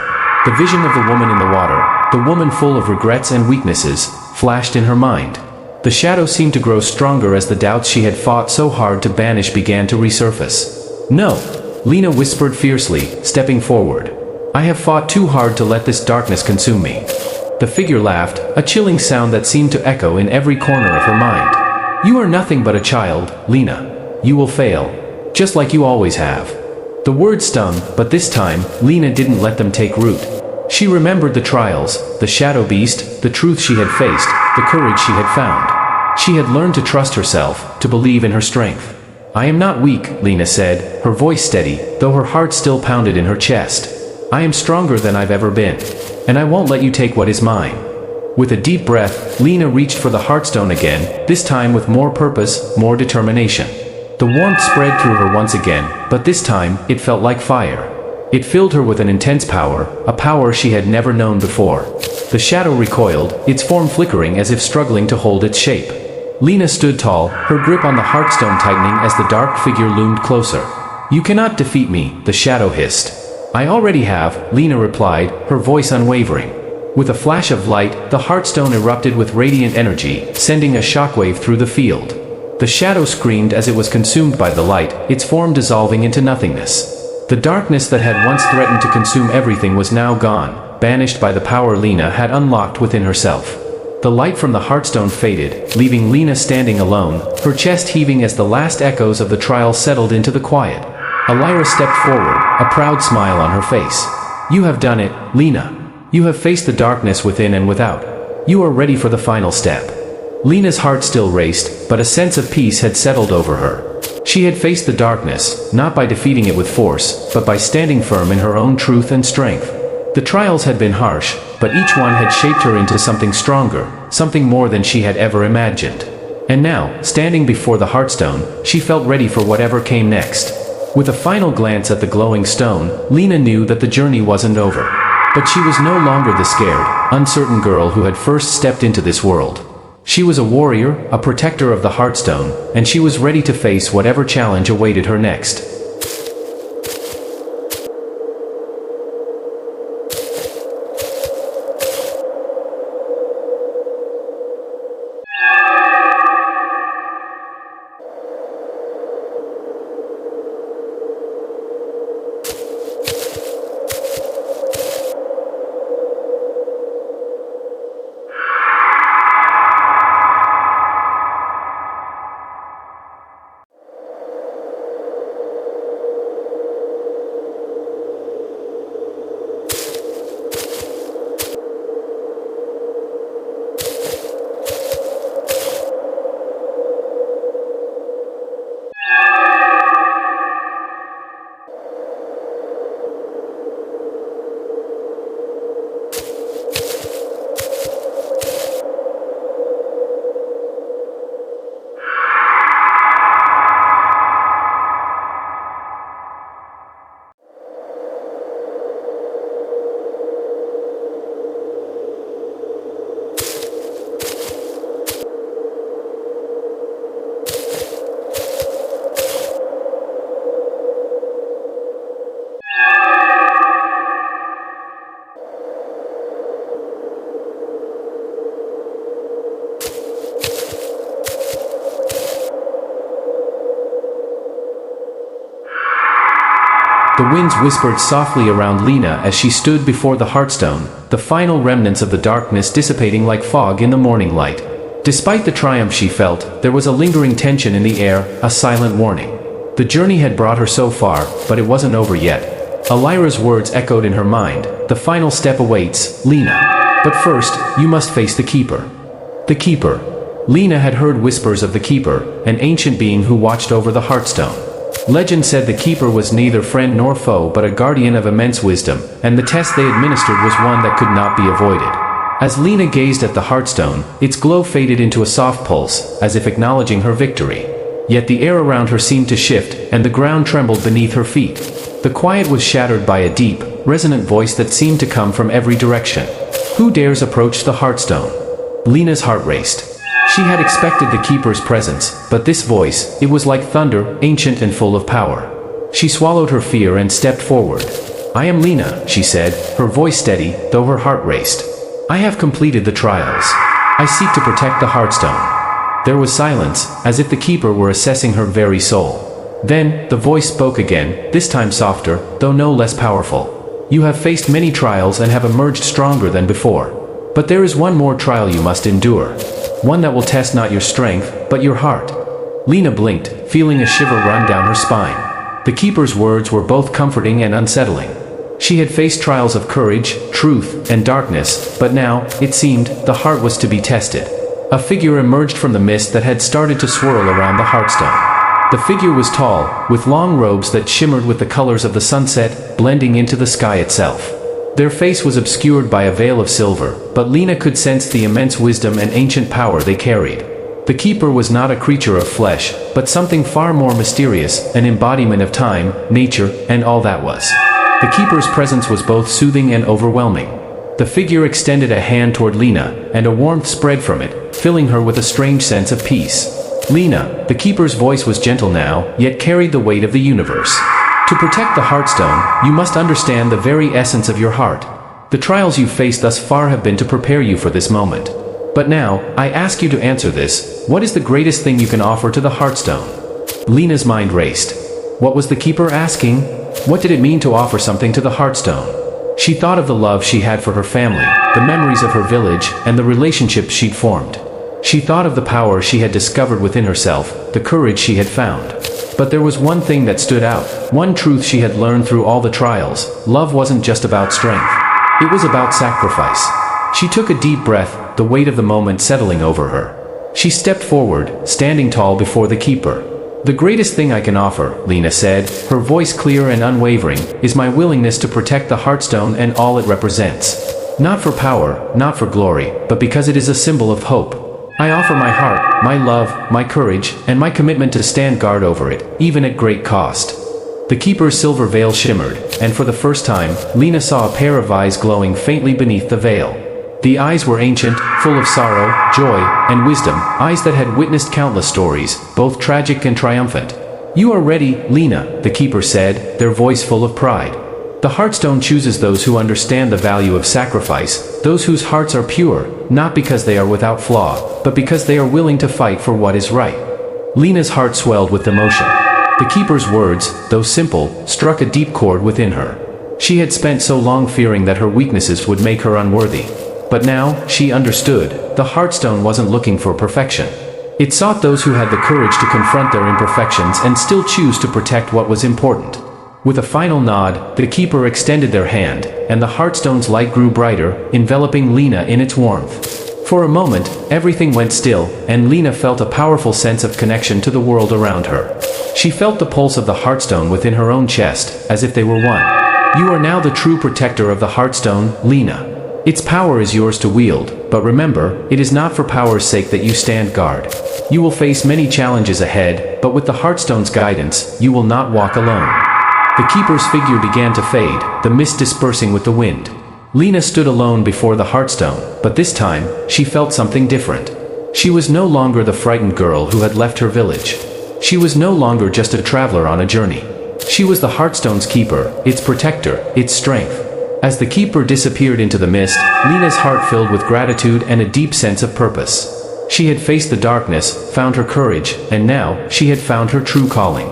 The vision of the woman in the water, the woman full of regrets and weaknesses, flashed in her mind. The shadow seemed to grow stronger as the doubts she had fought so hard to banish began to resurface. "No," Lena whispered fiercely, stepping forward. "I have fought too hard to let this darkness consume me." The figure laughed, a chilling sound that seemed to echo in every corner of her mind. "You are nothing but a child, Lena. You will fail. Just like you always have." The words stung, but this time, Lena didn't let them take root. She remembered the trials, the shadow beast, the truth she had faced, the courage she had found. She had learned to trust herself, to believe in her strength. "I am not weak," Lena said, her voice steady, though her heart still pounded in her chest. "I am stronger than I've ever been. And I won't let you take what is mine." With a deep breath, Lena reached for the Heartstone again, this time with more purpose, more determination. The warmth spread through her once again, but this time, it felt like fire. It filled her with an intense power, a power she had never known before. The shadow recoiled, its form flickering as if struggling to hold its shape. Lena stood tall, her grip on the Heartstone tightening as the dark figure loomed closer. "You cannot defeat me," the shadow hissed. "I already have," Lena replied, her voice unwavering. With a flash of light, the heartstone erupted with radiant energy, sending a shockwave through the field. The shadow screamed as it was consumed by the light, its form dissolving into nothingness. The darkness that had once threatened to consume everything was now gone, banished by the power Lena had unlocked within herself. The light from the heartstone faded, leaving Lena standing alone, her chest heaving as the last echoes of the trial settled into the quiet. Elira stepped forward, a proud smile on her face. "You have done it, Lena. You have faced the darkness within and without. You are ready for the final step." Lena's heart still raced, but a sense of peace had settled over her. She had faced the darkness, not by defeating it with force, but by standing firm in her own truth and strength. The trials had been harsh, but each one had shaped her into something stronger, something more than she had ever imagined. And now, standing before the heartstone, she felt ready for whatever came next. With a final glance at the glowing stone, Lena knew that the journey wasn't over. But she was no longer the scared, uncertain girl who had first stepped into this world. She was a warrior, a protector of the heartstone, and she was ready to face whatever challenge awaited her next. The winds whispered softly around Lena as she stood before the heartstone, the final remnants of the darkness dissipating like fog in the morning light. Despite the triumph she felt, there was a lingering tension in the air, a silent warning. The journey had brought her so far, but it wasn't over yet. Elira's words echoed in her mind, "The final step awaits, Lena. But first, you must face the Keeper." The Keeper. Lena had heard whispers of the Keeper, an ancient being who watched over the heartstone. Legend said the Keeper was neither friend nor foe but a guardian of immense wisdom, and the test they administered was one that could not be avoided. As Lena gazed at the heartstone, its glow faded into a soft pulse, as if acknowledging her victory. Yet the air around her seemed to shift, and the ground trembled beneath her feet. The quiet was shattered by a deep, resonant voice that seemed to come from every direction. "Who dares approach the heartstone?" Lena's heart raced. She had expected the Keeper's presence, but this voice, it was like thunder, ancient and full of power. She swallowed her fear and stepped forward. "I am Lena," she said, her voice steady, though her heart raced. "I have completed the trials. I seek to protect the heartstone." There was silence, as if the Keeper were assessing her very soul. Then, the voice spoke again, this time softer, though no less powerful. "You have faced many trials and have emerged stronger than before. But there is one more trial you must endure. One that will test not your strength, but your heart." Lena blinked, feeling a shiver run down her spine. The Keeper's words were both comforting and unsettling. She had faced trials of courage, truth, and darkness, but now, it seemed, the heart was to be tested. A figure emerged from the mist that had started to swirl around the heartstone. The figure was tall, with long robes that shimmered with the colors of the sunset, blending into the sky itself. Their face was obscured by a veil of silver, but Lena could sense the immense wisdom and ancient power they carried. The Keeper was not a creature of flesh, but something far more mysterious, an embodiment of time, nature, and all that was. The Keeper's presence was both soothing and overwhelming. The figure extended a hand toward Lena, and a warmth spread from it, filling her with a strange sense of peace. "Lena," the Keeper's voice was gentle now, yet carried the weight of the universe. "To protect the heartstone, you must understand the very essence of your heart. The trials you've faced thus far have been to prepare you for this moment. But now, I ask you to answer this: what is the greatest thing you can offer to the Heartstone? Lena's mind raced. What was the keeper asking? What did it mean to offer something to the Heartstone? She thought of the love she had for her family, the memories of her village, and the relationships she'd formed. She thought of the power she had discovered within herself, the courage she had found. But there was one thing that stood out, one truth she had learned through all the trials: love wasn't just about strength. It was about sacrifice. She took a deep breath, the weight of the moment settling over her. She stepped forward, standing tall before the keeper. The greatest thing I can offer, Lena said, her voice clear and unwavering, is my willingness to protect the Heartstone and all it represents. Not for power, not for glory, but because it is a symbol of hope. I offer my heart, my love, my courage, and my commitment to stand guard over it, even at great cost. The keeper's silver veil shimmered, and for the first time, Lena saw a pair of eyes glowing faintly beneath the veil. The eyes were ancient, full of sorrow, joy, and wisdom, eyes that had witnessed countless stories, both tragic and triumphant. You are ready, Lena, the keeper said, their voice full of pride. The Heartstone chooses those who understand the value of sacrifice, those whose hearts are pure, not because they are without flaw, but because they are willing to fight for what is right. Lena's heart swelled with emotion. The keeper's words, though simple, struck a deep chord within her. She had spent so long fearing that her weaknesses would make her unworthy. But now, she understood, the Heartstone wasn't looking for perfection. It sought those who had the courage to confront their imperfections and still choose to protect what was important. With a final nod, the keeper extended their hand, and the Heartstone's light grew brighter, enveloping Lena in its warmth. For a moment, everything went still, and Lena felt a powerful sense of connection to the world around her. She felt the pulse of the Heartstone within her own chest, as if they were one. You are now the true protector of the Heartstone, Lena. Its power is yours to wield, but remember, it is not for power's sake that you stand guard. You will face many challenges ahead, but with the Heartstone's guidance, you will not walk alone. The keeper's figure began to fade, the mist dispersing with the wind. Lena stood alone before the Heartstone, but this time, she felt something different. She was no longer the frightened girl who had left her village. She was no longer just a traveler on a journey. She was the Heartstone's keeper, its protector, its strength. As the keeper disappeared into the mist, Lena's heart filled with gratitude and a deep sense of purpose. She had faced the darkness, found her courage, and now, she had found her true calling.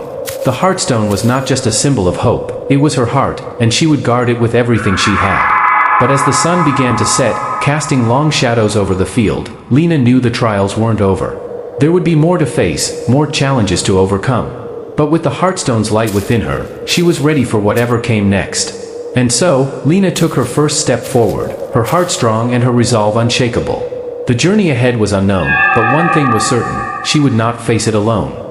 The Heartstone was not just a symbol of hope, it was her heart, and she would guard it with everything she had. But as the sun began to set, casting long shadows over the field, Lena knew the trials weren't over. There would be more to face, more challenges to overcome. But with the Heartstone's light within her, she was ready for whatever came next. And so, Lena took her first step forward, her heart strong and her resolve unshakable. The journey ahead was unknown, but one thing was certain: she would not face it alone.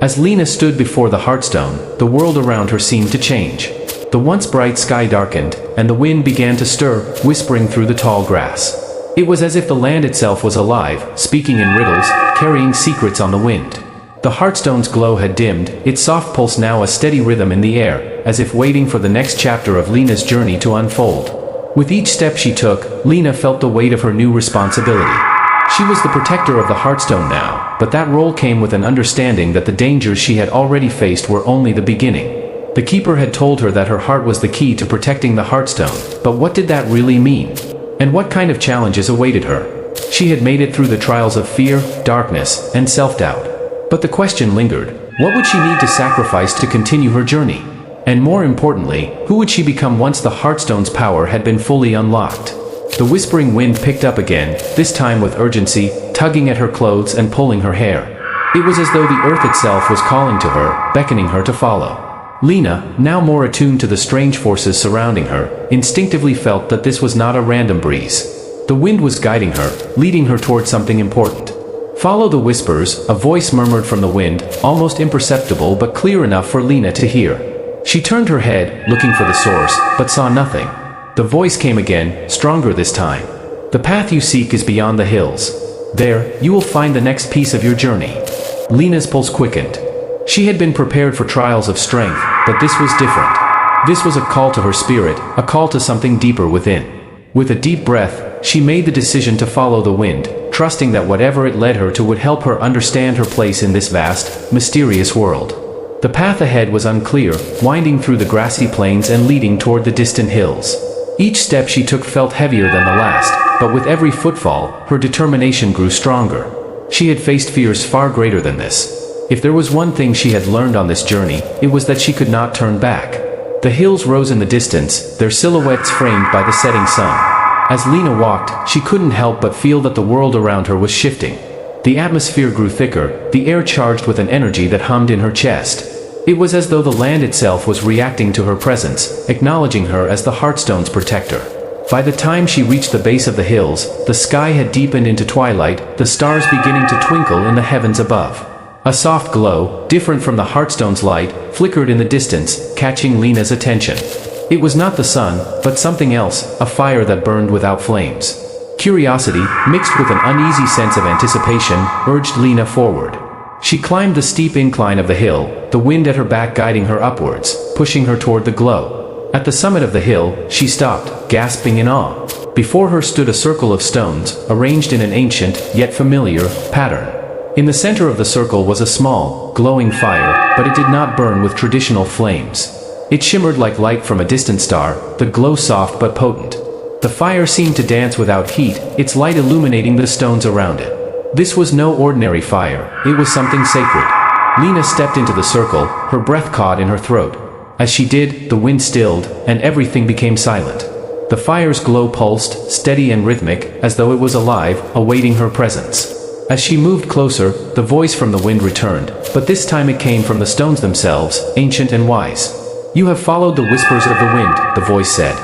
As Lena stood before the Heartstone, the world around her seemed to change. The once bright sky darkened, and the wind began to stir, whispering through the tall grass. It was as if the land itself was alive, speaking in riddles, carrying secrets on the wind. The Heartstone's glow had dimmed, its soft pulse now a steady rhythm in the air, as if waiting for the next chapter of Lena's journey to unfold. With each step she took, Lena felt the weight of her new responsibility. She was the protector of the Heartstone now, but that role came with an understanding that the dangers she had already faced were only the beginning. The keeper had told her that her heart was the key to protecting the Heartstone, but what did that really mean? And what kind of challenges awaited her? She had made it through the trials of fear, darkness, and self-doubt. But the question lingered: what would she need to sacrifice to continue her journey? And more importantly, who would she become once the Heartstone's power had been fully unlocked? The whispering wind picked up again, this time with urgency, tugging at her clothes and pulling her hair. It was as though the earth itself was calling to her, beckoning her to follow. Lena, now more attuned to the strange forces surrounding her, instinctively felt that this was not a random breeze. The wind was guiding her, leading her toward something important. "Follow the whispers," a voice murmured from the wind, almost imperceptible but clear enough for Lena to hear. She turned her head, looking for the source, but saw nothing. The voice came again, stronger this time. "The path you seek is beyond the hills. There, you will find the next piece of your journey." Lena's pulse quickened. She had been prepared for trials of strength, but this was different. This was a call to her spirit, a call to something deeper within. With a deep breath, she made the decision to follow the wind, trusting that whatever it led her to would help her understand her place in this vast, mysterious world. The path ahead was unclear, winding through the grassy plains and leading toward the distant hills. Each step she took felt heavier than the last, but with every footfall, her determination grew stronger. She had faced fears far greater than this. If there was one thing she had learned on this journey, it was that she could not turn back. The hills rose in the distance, their silhouettes framed by the setting sun. As Lena walked, she couldn't help but feel that the world around her was shifting. The atmosphere grew thicker, the air charged with an energy that hummed in her chest. It was as though the land itself was reacting to her presence, acknowledging her as the Heartstone's protector. By the time she reached the base of the hills, the sky had deepened into twilight, the stars beginning to twinkle in the heavens above. A soft glow, different from the Heartstone's light, flickered in the distance, catching Lena's attention. It was not the sun, but something else, a fire that burned without flames. Curiosity, mixed with an uneasy sense of anticipation, urged Lena forward. She climbed the steep incline of the hill, the wind at her back guiding her upwards, pushing her toward the glow. At the summit of the hill, she stopped, gasping in awe. Before her stood a circle of stones, arranged in an ancient, yet familiar, pattern. In the center of the circle was a small, glowing fire, but it did not burn with traditional flames. It shimmered like light from a distant star, the glow soft but potent. The fire seemed to dance without heat, its light illuminating the stones around it. This was no ordinary fire, it was something sacred. Lena stepped into the circle, her breath caught in her throat. As she did, the wind stilled, and everything became silent. The fire's glow pulsed, steady and rhythmic, as though it was alive, awaiting her presence. As she moved closer, the voice from the wind returned, but this time it came from the stones themselves, ancient and wise. "You have followed the whispers of the wind," the voice said.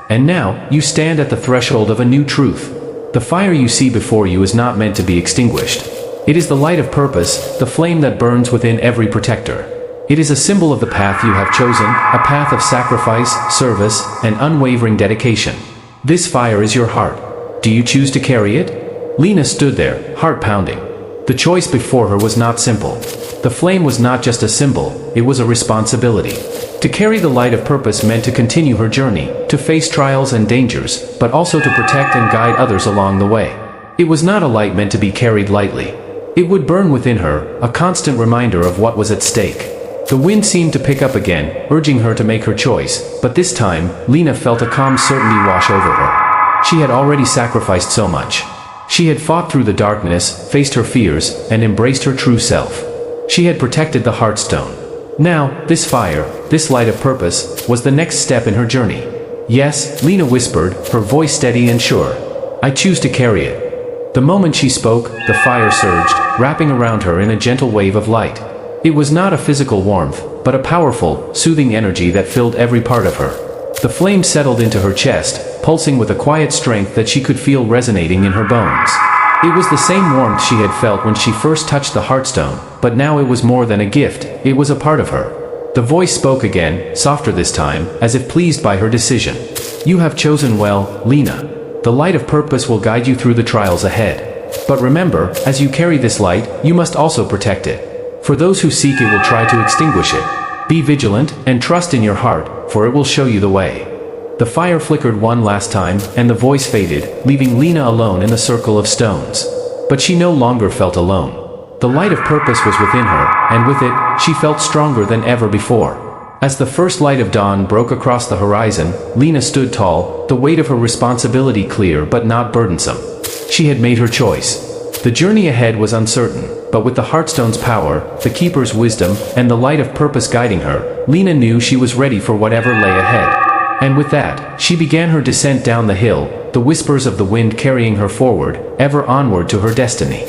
"And now, you stand at the threshold of a new truth. The fire you see before you is not meant to be extinguished. It is the light of purpose, the flame that burns within every protector. It is a symbol of the path you have chosen, a path of sacrifice, service, and unwavering dedication. This fire is your heart. Do you choose to carry it?" Lena stood there, heart pounding. The choice before her was not simple. The flame was not just a symbol, it was a responsibility. To carry the light of purpose meant to continue her journey, to face trials and dangers, but also to protect and guide others along the way. It was not a light meant to be carried lightly. It would burn within her, a constant reminder of what was at stake. The wind seemed to pick up again, urging her to make her choice, but this time, Lena felt a calm certainty wash over her. She had already sacrificed so much. She had fought through the darkness, faced her fears, and embraced her true self. She had protected the Heartstone. Now, this fire, this light of purpose, was the next step in her journey. "Yes," Lena whispered, her voice steady and sure. "I choose to carry it." The moment she spoke, the fire surged, wrapping around her in a gentle wave of light. It was not a physical warmth, but a powerful, soothing energy that filled every part of her. The flame settled into her chest, pulsing with a quiet strength that she could feel resonating in her bones. It was the same warmth she had felt when she first touched the Heartstone, but now it was more than a gift, it was a part of her. The voice spoke again, softer this time, as if pleased by her decision. You have chosen well, Lena. The light of purpose will guide you through the trials ahead. But remember, as you carry this light, you must also protect it. For those who seek it will try to extinguish it. Be vigilant, and trust in your heart, for it will show you the way. The fire flickered one last time, and the voice faded, leaving Lena alone in the circle of stones. But she no longer felt alone. The light of purpose was within her, and with it, she felt stronger than ever before. As the first light of dawn broke across the horizon, Lena stood tall, the weight of her responsibility clear but not burdensome. She had made her choice. The journey ahead was uncertain, but with the Heartstone's power, the Keeper's wisdom, and the light of purpose guiding her, Lena knew she was ready for whatever lay ahead. And with that, she began her descent down the hill, the whispers of the wind carrying her forward, ever onward to her destiny.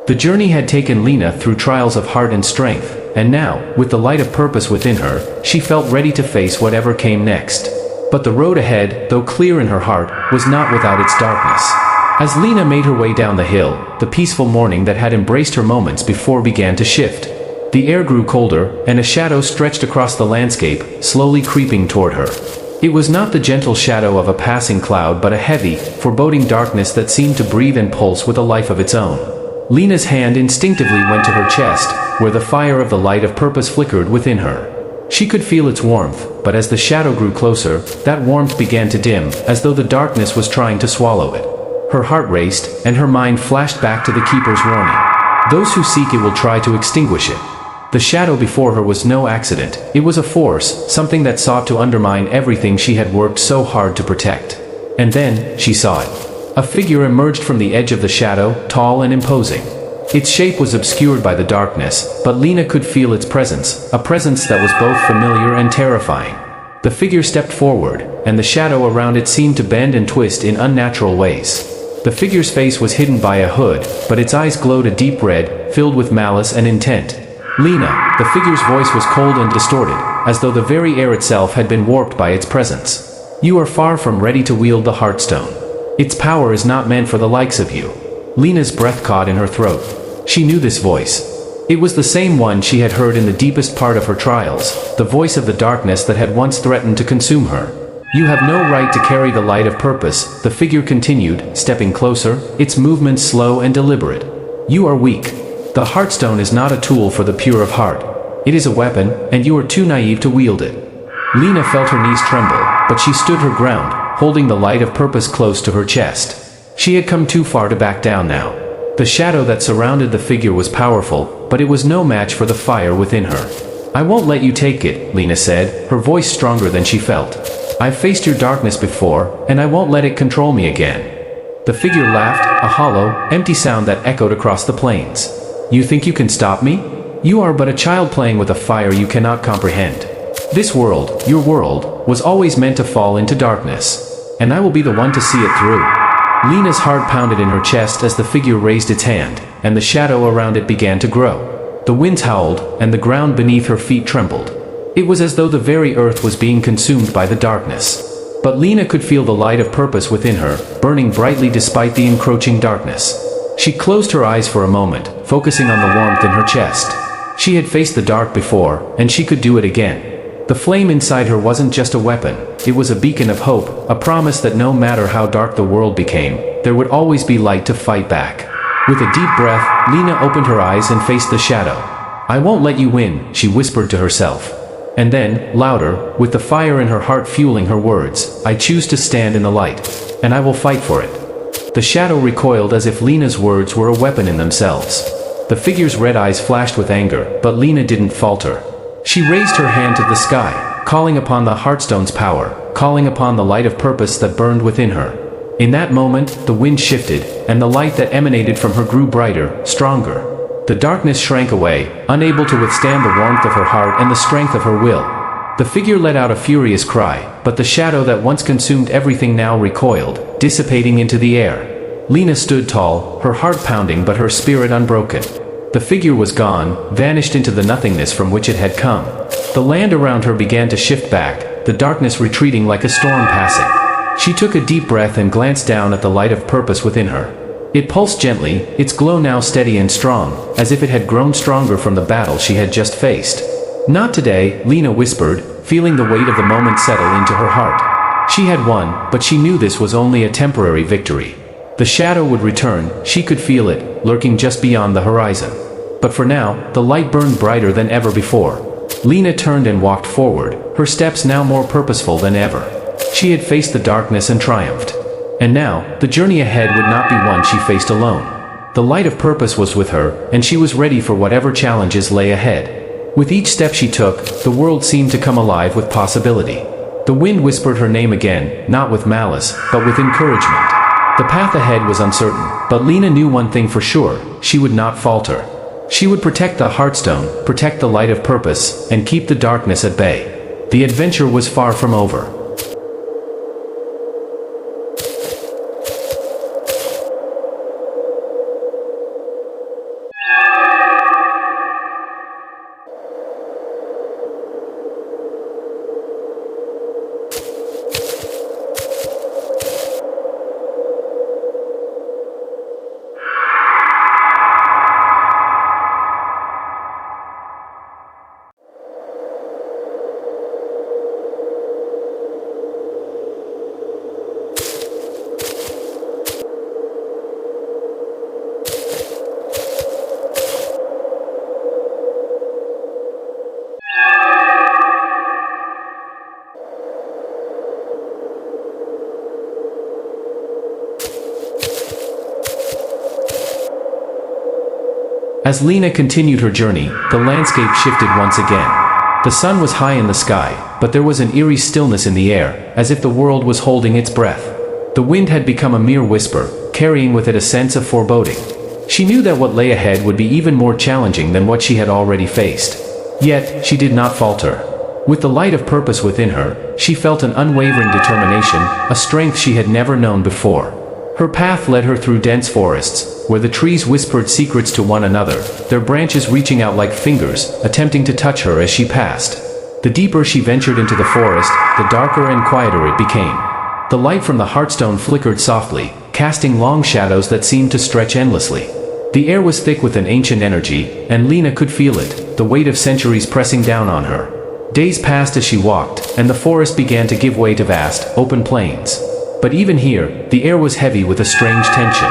The journey had taken Lena through trials of heart and strength, and now, with the light of purpose within her, she felt ready to face whatever came next. But the road ahead, though clear in her heart, was not without its darkness. As Lena made her way down the hill, the peaceful morning that had embraced her moments before began to shift. The air grew colder, and a shadow stretched across the landscape, slowly creeping toward her. It was not the gentle shadow of a passing cloud but a heavy, foreboding darkness that seemed to breathe and pulse with a life of its own. Lena's hand instinctively went to her chest, where the fire of the light of purpose flickered within her. She could feel its warmth, but as the shadow grew closer, that warmth began to dim, as though the darkness was trying to swallow it. Her heart raced, and her mind flashed back to the Keeper's warning. Those who seek it will try to extinguish it. The shadow before her was no accident, it was a force, something that sought to undermine everything she had worked so hard to protect. And then, she saw it. A figure emerged from the edge of the shadow, tall and imposing. Its shape was obscured by the darkness, but Lena could feel its presence, a presence that was both familiar and terrifying. The figure stepped forward, and the shadow around it seemed to bend and twist in unnatural ways. The figure's face was hidden by a hood, but its eyes glowed a deep red, filled with malice and intent. Lena, the figure's voice was cold and distorted, as though the very air itself had been warped by its presence. You are far from ready to wield the Heartstone. Its power is not meant for the likes of you. Lena's breath caught in her throat. She knew this voice. It was the same one she had heard in the deepest part of her trials, the voice of the darkness that had once threatened to consume her. You have no right to carry the light of purpose, the figure continued, stepping closer, its movements slow and deliberate. You are weak. The Heartstone is not a tool for the pure of heart. It is a weapon, and you are too naive to wield it. Lena felt her knees tremble, but she stood her ground, holding the light of purpose close to her chest. She had come too far to back down now. The shadow that surrounded the figure was powerful, but it was no match for the fire within her. I won't let you take it, Lena said, her voice stronger than she felt. I've faced your darkness before, and I won't let it control me again. The figure laughed, a hollow, empty sound that echoed across the plains. You think you can stop me? You are but a child playing with a fire you cannot comprehend. This world, your world, was always meant to fall into darkness. And I will be the one to see it through. Lena's heart pounded in her chest as the figure raised its hand, and the shadow around it began to grow. The winds howled, and the ground beneath her feet trembled. It was as though the very earth was being consumed by the darkness. But Lena could feel the light of purpose within her, burning brightly despite the encroaching darkness. She closed her eyes for a moment, focusing on the warmth in her chest. She had faced the dark before, and she could do it again. The flame inside her wasn't just a weapon, it was a beacon of hope, a promise that no matter how dark the world became, there would always be light to fight back. With a deep breath, Lena opened her eyes and faced the shadow. "I won't let you win," she whispered to herself. And then, louder, with the fire in her heart fueling her words, "I choose to stand in the light. And I will fight for it." The shadow recoiled as if Lena's words were a weapon in themselves. The figure's red eyes flashed with anger, but Lena didn't falter. She raised her hand to the sky, calling upon the Heartstone's power, calling upon the light of purpose that burned within her. In that moment, the wind shifted, and the light that emanated from her grew brighter, stronger. The darkness shrank away, unable to withstand the warmth of her heart and the strength of her will. The figure let out a furious cry, but the shadow that once consumed everything now recoiled, dissipating into the air. Lena stood tall, her heart pounding but her spirit unbroken. The figure was gone, vanished into the nothingness from which it had come. The land around her began to shift back, the darkness retreating like a storm passing. She took a deep breath and glanced down at the light of purpose within her. It pulsed gently, its glow now steady and strong, as if it had grown stronger from the battle she had just faced. "Not today," Lena whispered, feeling the weight of the moment settle into her heart. She had won, but she knew this was only a temporary victory. The shadow would return, she could feel it, lurking just beyond the horizon. But for now, the light burned brighter than ever before. Lena turned and walked forward, her steps now more purposeful than ever. She had faced the darkness and triumphed. And now, the journey ahead would not be one she faced alone. The light of purpose was with her, and she was ready for whatever challenges lay ahead. With each step she took, the world seemed to come alive with possibility. The wind whispered her name again, not with malice, but with encouragement. The path ahead was uncertain, but Lena knew one thing for sure: she would not falter. She would protect the Heartstone, protect the light of purpose, and keep the darkness at bay. The adventure was far from over. As Lena continued her journey, the landscape shifted once again. The sun was high in the sky, but there was an eerie stillness in the air, as if the world was holding its breath. The wind had become a mere whisper, carrying with it a sense of foreboding. She knew that what lay ahead would be even more challenging than what she had already faced. Yet, she did not falter. With the light of purpose within her, she felt an unwavering determination, a strength she had never known before. Her path led her through dense forests, where the trees whispered secrets to one another, their branches reaching out like fingers, attempting to touch her as she passed. The deeper she ventured into the forest, the darker and quieter it became. The light from the Heartstone flickered softly, casting long shadows that seemed to stretch endlessly. The air was thick with an ancient energy, and Lena could feel it, the weight of centuries pressing down on her. Days passed as she walked, and the forest began to give way to vast, open plains. But even here, the air was heavy with a strange tension.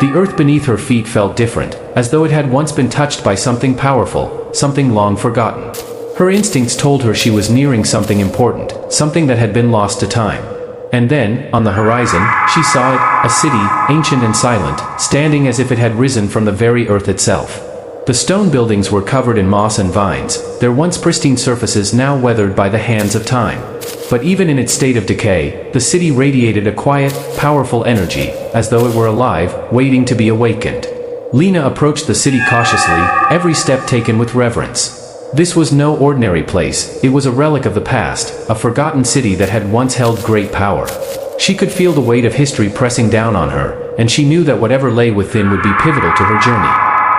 The earth beneath her feet felt different, as though it had once been touched by something powerful, something long forgotten. Her instincts told her she was nearing something important, something that had been lost to time. And then, on the horizon, she saw it, a city, ancient and silent, standing as if it had risen from the very earth itself. The stone buildings were covered in moss and vines, their once pristine surfaces now weathered by the hands of time. But even in its state of decay, the city radiated a quiet, powerful energy, as though it were alive, waiting to be awakened. Lena approached the city cautiously, every step taken with reverence. This was no ordinary place, it was a relic of the past, a forgotten city that had once held great power. She could feel the weight of history pressing down on her, and she knew that whatever lay within would be pivotal to her journey.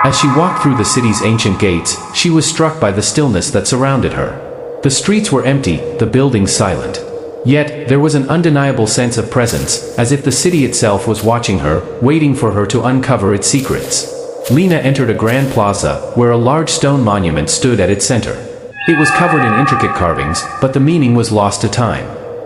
As she walked through the city's ancient gates, she was struck by the stillness that surrounded her. The streets were empty, the buildings silent. Yet, there was an undeniable sense of presence, as if the city itself was watching her, waiting for her to uncover its secrets. Lena entered a grand plaza, where a large stone monument stood at its center. It was covered in intricate carvings, but the meaning was lost to time.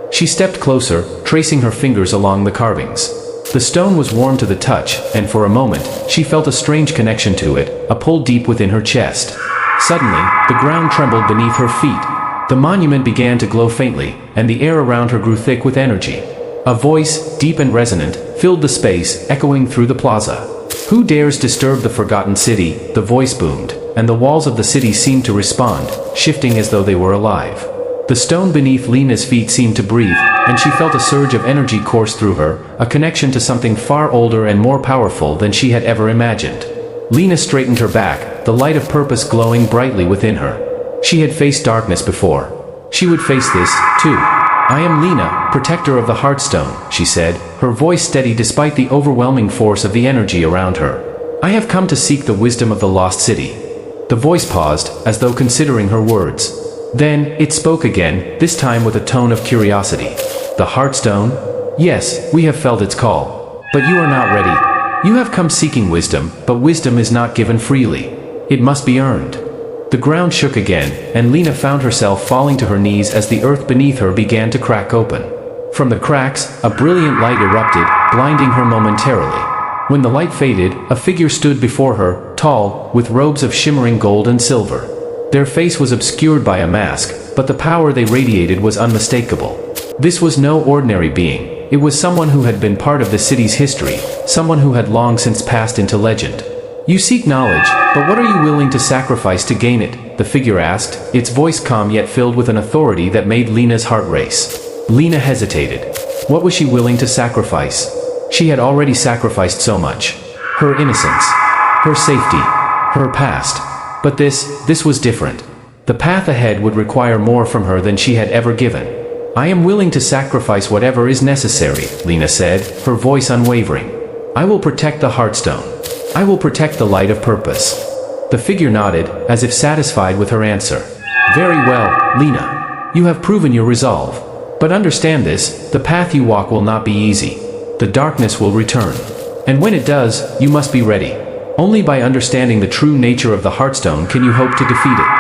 She stepped closer, tracing her fingers along the carvings. The stone was warm to the touch, and for a moment, she felt a strange connection to it, a pull deep within her chest. Suddenly, the ground trembled beneath her feet. The monument began to glow faintly, and the air around her grew thick with energy. A voice, deep and resonant, filled the space, echoing through the plaza. "Who dares disturb the forgotten city?" the voice boomed, and the walls of the city seemed to respond, shifting as though they were alive. The stone beneath Lena's feet seemed to breathe, and she felt a surge of energy course through her, a connection to something far older and more powerful than she had ever imagined. Lena straightened her back, the light of purpose glowing brightly within her. She had faced darkness before. She would face this, too. "I am Lena, protector of the Heartstone," she said, her voice steady despite the overwhelming force of the energy around her. "I have come to seek the wisdom of the lost city." The voice paused, as though considering her words. Then, it spoke again, this time with a tone of curiosity. "The Heartstone? Yes, we have felt its call. But you are not ready. You have come seeking wisdom, but wisdom is not given freely. It must be earned." The ground shook again, and Lena found herself falling to her knees as the earth beneath her began to crack open. From the cracks, a brilliant light erupted, blinding her momentarily. When the light faded, a figure stood before her, tall, with robes of shimmering gold and silver. Their face was obscured by a mask, but the power they radiated was unmistakable. This was no ordinary being. It was someone who had been part of the city's history, someone who had long since passed into legend. "You seek knowledge, but what are you willing to sacrifice to gain it?" the figure asked, its voice calm yet filled with an authority that made Lena's heart race. Lena hesitated. What was she willing to sacrifice? She had already sacrificed so much. Her innocence, her safety, her past. But this was different. The path ahead would require more from her than she had ever given. "I am willing to sacrifice whatever is necessary," Lena said, her voice unwavering. "I will protect the Heartstone. I will protect the light of purpose." The figure nodded, as if satisfied with her answer. "Very well, Lena. You have proven your resolve. But understand this, the path you walk will not be easy. The darkness will return. And when it does, you must be ready. Only by understanding the true nature of the Heartstone can you hope to defeat it."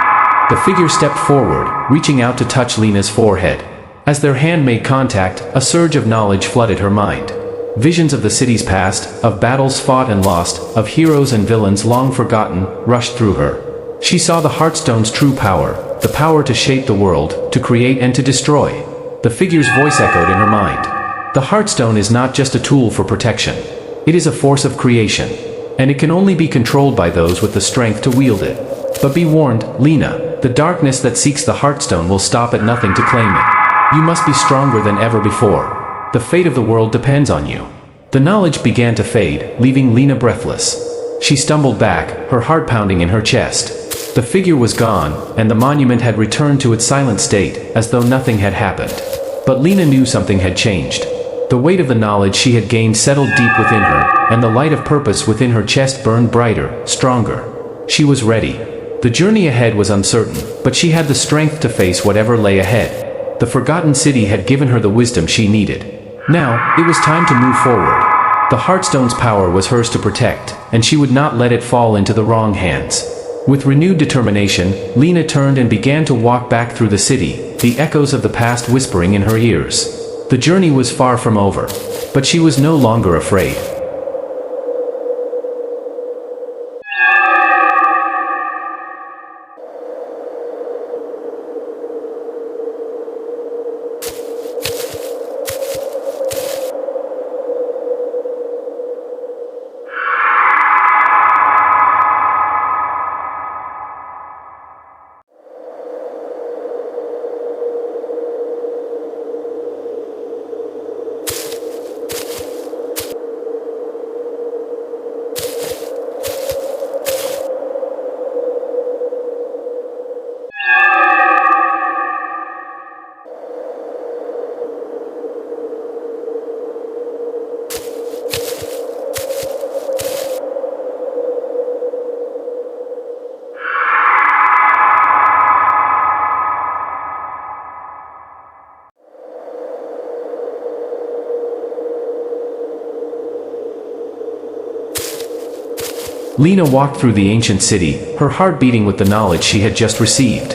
The figure stepped forward, reaching out to touch Lena's forehead. As their hand made contact, a surge of knowledge flooded her mind. Visions of the city's past, of battles fought and lost, of heroes and villains long forgotten, rushed through her. She saw the Heartstone's true power, the power to shape the world, to create and to destroy. The figure's voice echoed in her mind. The Heartstone is not just a tool for protection. It is a force of creation. And it can only be controlled by those with the strength to wield it. But be warned, Lena, the darkness that seeks the Heartstone will stop at nothing to claim it. You must be stronger than ever before. The fate of the world depends on you. The knowledge began to fade, leaving Lena breathless. She stumbled back, her heart pounding in her chest. The figure was gone, and the monument had returned to its silent state, as though nothing had happened. But Lena knew something had changed. The weight of the knowledge she had gained settled deep within her, and the light of purpose within her chest burned brighter, stronger. She was ready. The journey ahead was uncertain, but she had the strength to face whatever lay ahead. The forgotten city had given her the wisdom she needed. Now, it was time to move forward. The Heartstone's power was hers to protect, and she would not let it fall into the wrong hands. With renewed determination, Lena turned and began to walk back through the city, the echoes of the past whispering in her ears. The journey was far from over, but she was no longer afraid. Lena walked through the ancient city, her heart beating with the knowledge she had just received.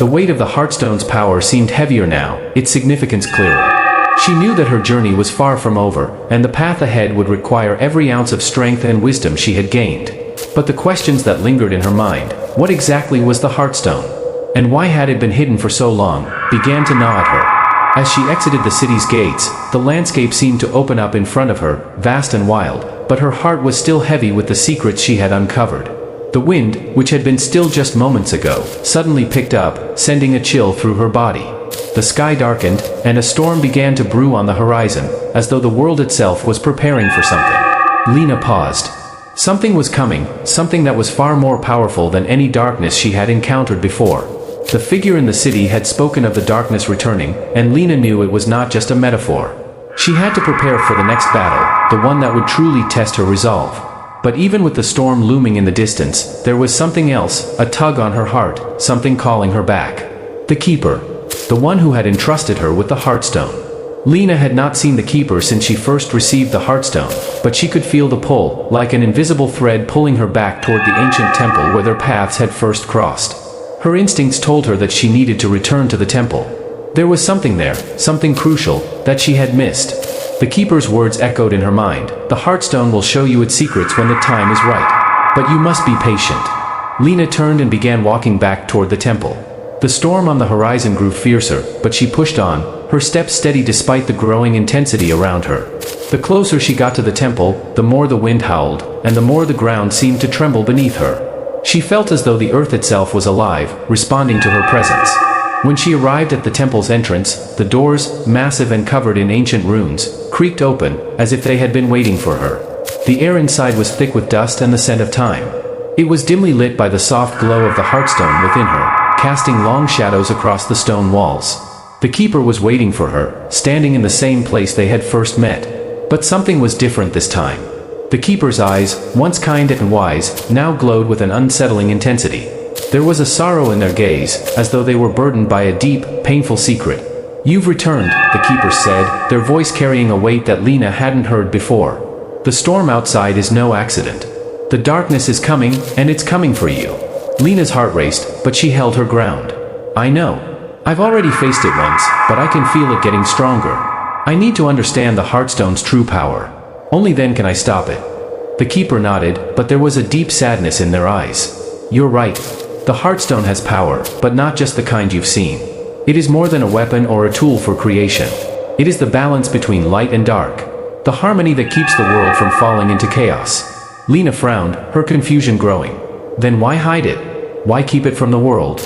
The weight of the Heartstone's power seemed heavier now, its significance clearer. She knew that her journey was far from over, and the path ahead would require every ounce of strength and wisdom she had gained. But the questions that lingered in her mind, what exactly was the Heartstone? And why had it been hidden for so long, began to gnaw at her. As she exited the city's gates, the landscape seemed to open up in front of her, vast and wild, but her heart was still heavy with the secrets she had uncovered. The wind, which had been still just moments ago, suddenly picked up, sending a chill through her body. The sky darkened, and a storm began to brew on the horizon, as though the world itself was preparing for something. Lena paused. Something was coming, something that was far more powerful than any darkness she had encountered before. The figure in the city had spoken of the darkness returning, and Lena knew it was not just a metaphor. She had to prepare for the next battle, the one that would truly test her resolve. But even with the storm looming in the distance, there was something else, a tug on her heart, something calling her back. The Keeper. The one who had entrusted her with the Heartstone. Lena had not seen the Keeper since she first received the Heartstone, but she could feel the pull, like an invisible thread pulling her back toward the ancient temple where their paths had first crossed. Her instincts told her that she needed to return to the temple. There was something there, something crucial, that she had missed. The Keeper's words echoed in her mind. The Heartstone will show you its secrets when the time is right. But you must be patient. Lena turned and began walking back toward the temple. The storm on the horizon grew fiercer, but she pushed on, her steps steady despite the growing intensity around her. The closer she got to the temple, the more the wind howled, and the more the ground seemed to tremble beneath her. She felt as though the earth itself was alive, responding to her presence. When she arrived at the temple's entrance, the doors, massive and covered in ancient runes, creaked open, as if they had been waiting for her. The air inside was thick with dust and the scent of time. It was dimly lit by the soft glow of the Heartstone within her, casting long shadows across the stone walls. The Keeper was waiting for her, standing in the same place they had first met. But something was different this time. The Keeper's eyes, once kind and wise, now glowed with an unsettling intensity. There was a sorrow in their gaze, as though they were burdened by a deep, painful secret. "You've returned," the Keeper said, their voice carrying a weight that Lena hadn't heard before. "The storm outside is no accident. The darkness is coming, and it's coming for you." Lena's heart raced, but she held her ground. "I know. I've already faced it once, but I can feel it getting stronger. I need to understand the Heartstone's true power. Only then can I stop it." The Keeper nodded, but there was a deep sadness in their eyes. "You're right. The Heartstone has power, but not just the kind you've seen. It is more than a weapon or a tool for creation. It is the balance between light and dark. The harmony that keeps the world from falling into chaos." Lena frowned, her confusion growing. "Then why hide it? Why keep it from the world?"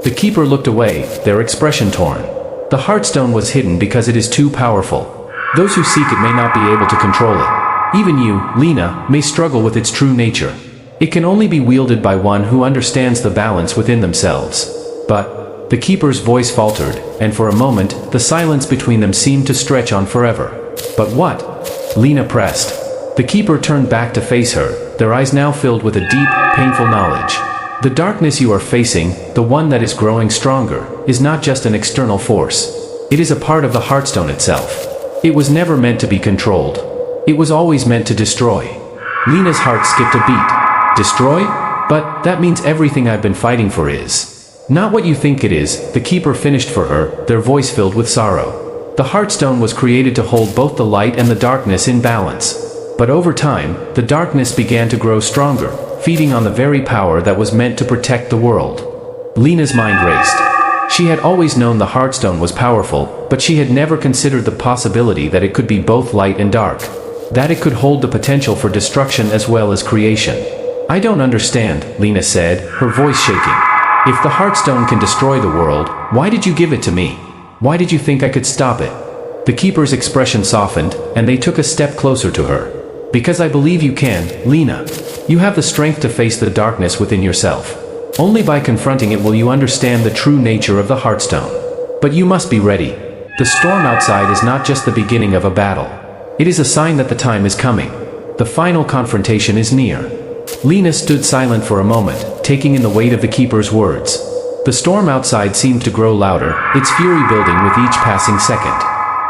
The Keeper looked away, their expression torn. "The Heartstone was hidden because it is too powerful. Those who seek it may not be able to control it. Even you, Lena, may struggle with its true nature. It can only be wielded by one who understands the balance within themselves. But..." The Keeper's voice faltered, and for a moment, the silence between them seemed to stretch on forever. "But what?" Lena pressed. The Keeper turned back to face her, their eyes now filled with a deep, painful knowledge. "The darkness you are facing, the one that is growing stronger, is not just an external force. It is a part of the Heartstone itself. It was never meant to be controlled. It was always meant to destroy." Lena's heart skipped a beat. "Destroy? But that means everything I've been fighting for is not what you think it is," the Keeper finished for her, their voice filled with sorrow. "The Heartstone was created to hold both the light and the darkness in balance. But over time, the darkness began to grow stronger, feeding on the very power that was meant to protect the world." Lena's mind raced. She had always known the Heartstone was powerful, but she had never considered the possibility that it could be both light and dark. That it could hold the potential for destruction as well as creation. "I don't understand," Lena said, her voice shaking. "If the Heartstone can destroy the world, why did you give it to me? Why did you think I could stop it?" The Keeper's expression softened, and they took a step closer to her. "Because I believe you can, Lena. You have the strength to face the darkness within yourself. Only by confronting it will you understand the true nature of the Heartstone. But you must be ready. The storm outside is not just the beginning of a battle. It is a sign that the time is coming. The final confrontation is near." Lena stood silent for a moment, taking in the weight of the Keeper's words. The storm outside seemed to grow louder, its fury building with each passing second.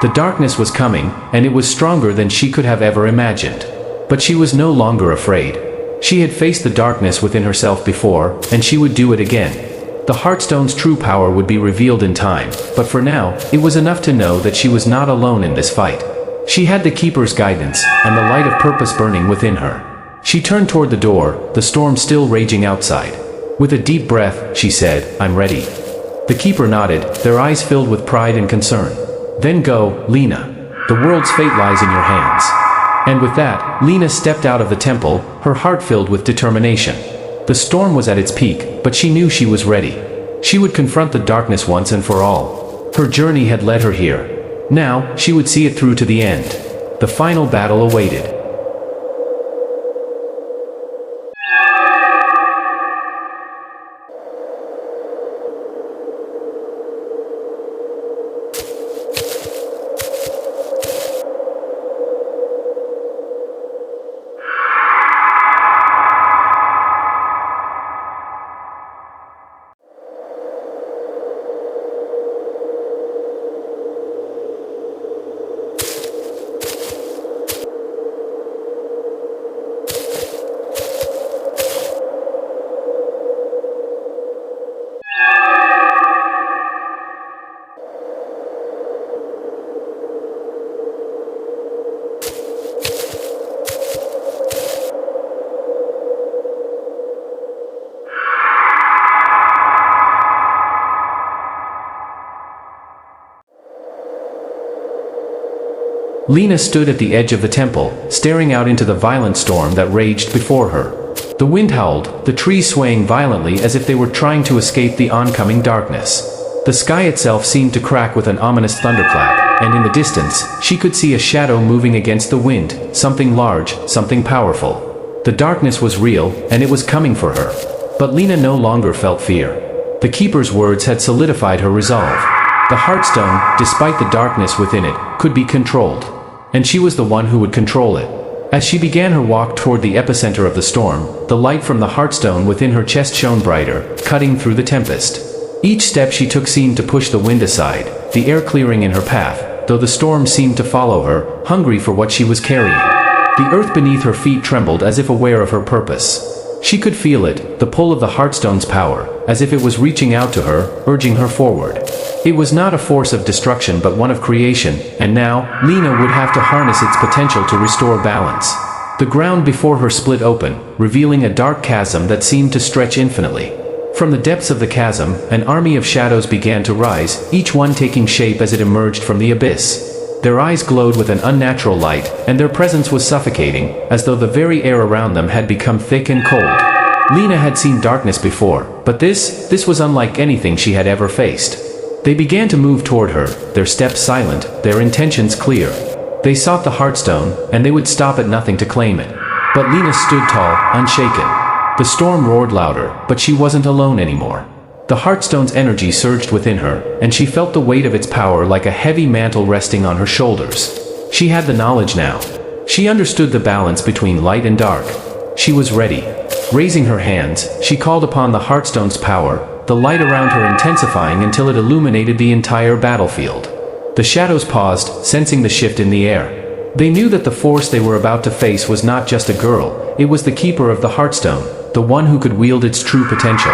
The darkness was coming, and it was stronger than she could have ever imagined. But she was no longer afraid. She had faced the darkness within herself before, and she would do it again. The Heartstone's true power would be revealed in time, but for now, it was enough to know that she was not alone in this fight. She had the Keeper's guidance, and the light of purpose burning within her. She turned toward the door, the storm still raging outside. With a deep breath, she said, "I'm ready." The Keeper nodded, their eyes filled with pride and concern. "Then go, Lena. The world's fate lies in your hands." And with that, Lena stepped out of the temple, her heart filled with determination. The storm was at its peak, but she knew she was ready. She would confront the darkness once and for all. Her journey had led her here. Now, she would see it through to the end. The final battle awaited. Lena stood at the edge of the temple, staring out into the violent storm that raged before her. The wind howled, the trees swaying violently as if they were trying to escape the oncoming darkness. The sky itself seemed to crack with an ominous thunderclap, and in the distance, she could see a shadow moving against the wind, something large, something powerful. The darkness was real, and it was coming for her. But Lena no longer felt fear. The Keeper's words had solidified her resolve. The Heartstone, despite the darkness within it, could be controlled. And she was the one who would control it. As she began her walk toward the epicenter of the storm, the light from the Heartstone within her chest shone brighter, cutting through the tempest. Each step she took seemed to push the wind aside, the air clearing in her path, though the storm seemed to follow her, hungry for what she was carrying. The earth beneath her feet trembled as if aware of her purpose. She could feel it, the pull of the Heartstone's power, as if it was reaching out to her, urging her forward. It was not a force of destruction but one of creation, and now, Lena would have to harness its potential to restore balance. The ground before her split open, revealing a dark chasm that seemed to stretch infinitely. From the depths of the chasm, an army of shadows began to rise, each one taking shape as it emerged from the abyss. Their eyes glowed with an unnatural light, and their presence was suffocating, as though the very air around them had become thick and cold. Lena had seen darkness before, but this was unlike anything she had ever faced. They began to move toward her, their steps silent, their intentions clear. They sought the Heartstone, and they would stop at nothing to claim it. But Lena stood tall, unshaken. The storm roared louder, but she wasn't alone anymore. The Heartstone's energy surged within her, and she felt the weight of its power like a heavy mantle resting on her shoulders. She had the knowledge now. She understood the balance between light and dark. She was ready. Raising her hands, she called upon the Heartstone's power, the light around her intensifying until it illuminated the entire battlefield. The shadows paused, sensing the shift in the air. They knew that the force they were about to face was not just a girl, it was the Keeper of the Heartstone, the one who could wield its true potential.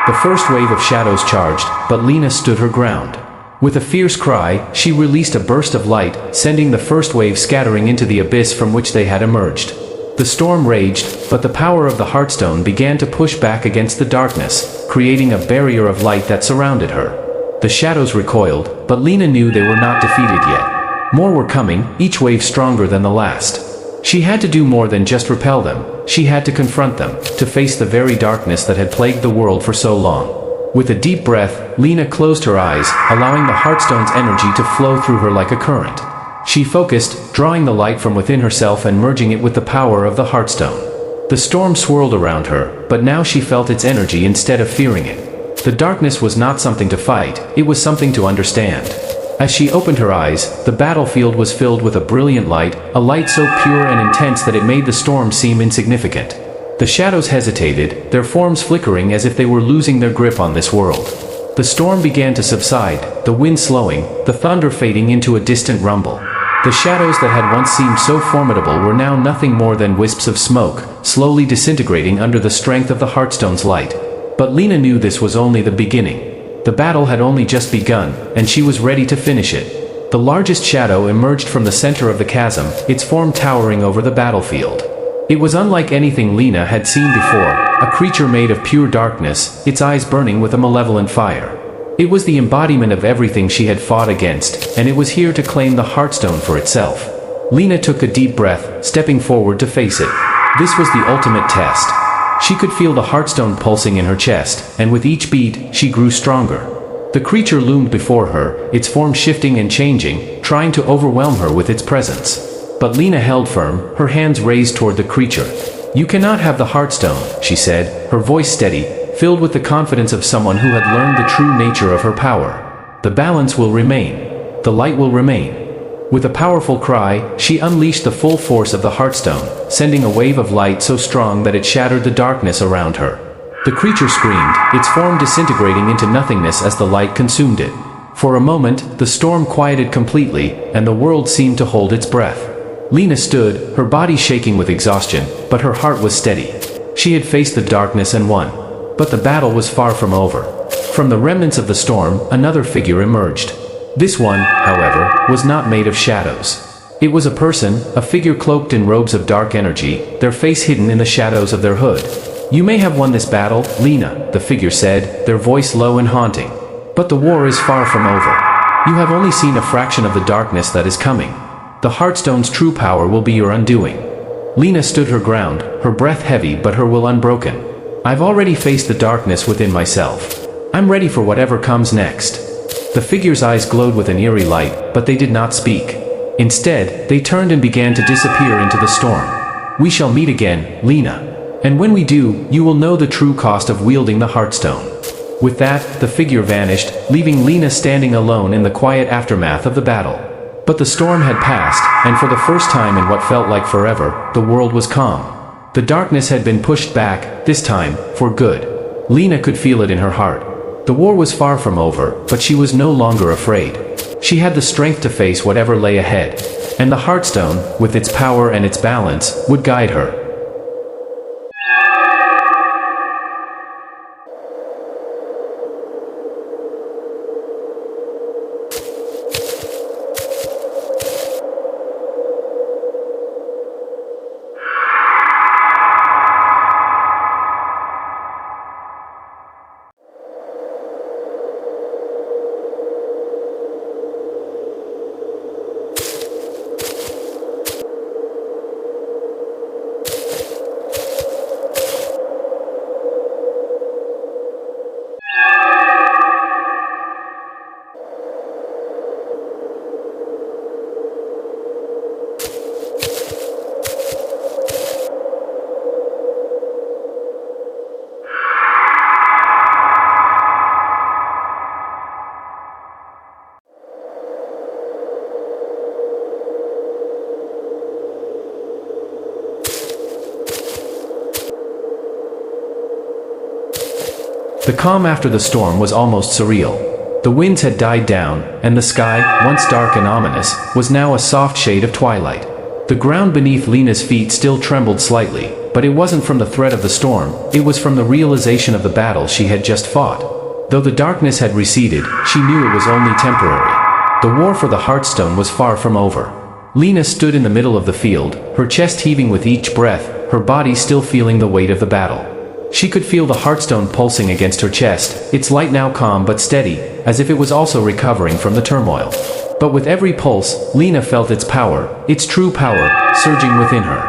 The first wave of shadows charged, but Lena stood her ground. With a fierce cry, she released a burst of light, sending the first wave scattering into the abyss from which they had emerged. The storm raged, but the power of the Heartstone began to push back against the darkness, creating a barrier of light that surrounded her. The shadows recoiled, but Lena knew they were not defeated yet. More were coming, each wave stronger than the last. She had to do more than just repel them. She had to confront them, to face the very darkness that had plagued the world for so long. With a deep breath, Lena closed her eyes, allowing the Heartstone's energy to flow through her like a current. She focused, drawing the light from within herself and merging it with the power of the Heartstone. The storm swirled around her, but now she felt its energy instead of fearing it. The darkness was not something to fight, it was something to understand. As she opened her eyes, the battlefield was filled with a brilliant light, a light so pure and intense that it made the storm seem insignificant. The shadows hesitated, their forms flickering as if they were losing their grip on this world. The storm began to subside, the wind slowing, the thunder fading into a distant rumble. The shadows that had once seemed so formidable were now nothing more than wisps of smoke, slowly disintegrating under the strength of the Heartstone's light. But Lena knew this was only the beginning. The battle had only just begun, and she was ready to finish it. The largest shadow emerged from the center of the chasm, its form towering over the battlefield. It was unlike anything Lena had seen before, a creature made of pure darkness, its eyes burning with a malevolent fire. It was the embodiment of everything she had fought against, and it was here to claim the Heartstone for itself. Lena took a deep breath, stepping forward to face it. This was the ultimate test. She could feel the Heartstone pulsing in her chest, and with each beat, she grew stronger. The creature loomed before her, its form shifting and changing, trying to overwhelm her with its presence. But Lena held firm, her hands raised toward the creature. "You cannot have the Heartstone," she said, her voice steady, filled with the confidence of someone who had learned the true nature of her power. "The balance will remain. The light will remain." With a powerful cry, she unleashed the full force of the Heartstone, sending a wave of light so strong that it shattered the darkness around her. The creature screamed, its form disintegrating into nothingness as the light consumed it. For a moment, the storm quieted completely, and the world seemed to hold its breath. Lena stood, her body shaking with exhaustion, but her heart was steady. She had faced the darkness and won. But the battle was far from over. From the remnants of the storm, another figure emerged. This one, however, was not made of shadows. It was a person, a figure cloaked in robes of dark energy, their face hidden in the shadows of their hood. "You may have won this battle, Lena," the figure said, their voice low and haunting. "But the war is far from over. You have only seen a fraction of the darkness that is coming. The Heartstone's true power will be your undoing." Lena stood her ground, her breath heavy but her will unbroken. "I've already faced the darkness within myself. I'm ready for whatever comes next." The figure's eyes glowed with an eerie light, but they did not speak. Instead, they turned and began to disappear into the storm. "We shall meet again, Lena. And when we do, you will know the true cost of wielding the Heartstone." With that, the figure vanished, leaving Lena standing alone in the quiet aftermath of the battle. But the storm had passed, and for the first time in what felt like forever, the world was calm. The darkness had been pushed back, this time, for good. Lena could feel it in her heart. The war was far from over, but she was no longer afraid. She had the strength to face whatever lay ahead. And the Heartstone, with its power and its balance, would guide her. The calm after the storm was almost surreal. The winds had died down, and the sky, once dark and ominous, was now a soft shade of twilight. The ground beneath Lena's feet still trembled slightly, but it wasn't from the threat of the storm, it was from the realization of the battle she had just fought. Though the darkness had receded, she knew it was only temporary. The war for the Heartstone was far from over. Lena stood in the middle of the field, her chest heaving with each breath, her body still feeling the weight of the battle. She could feel the Heartstone pulsing against her chest, its light now calm but steady, as if it was also recovering from the turmoil. But with every pulse, Lena felt its power, its true power, surging within her.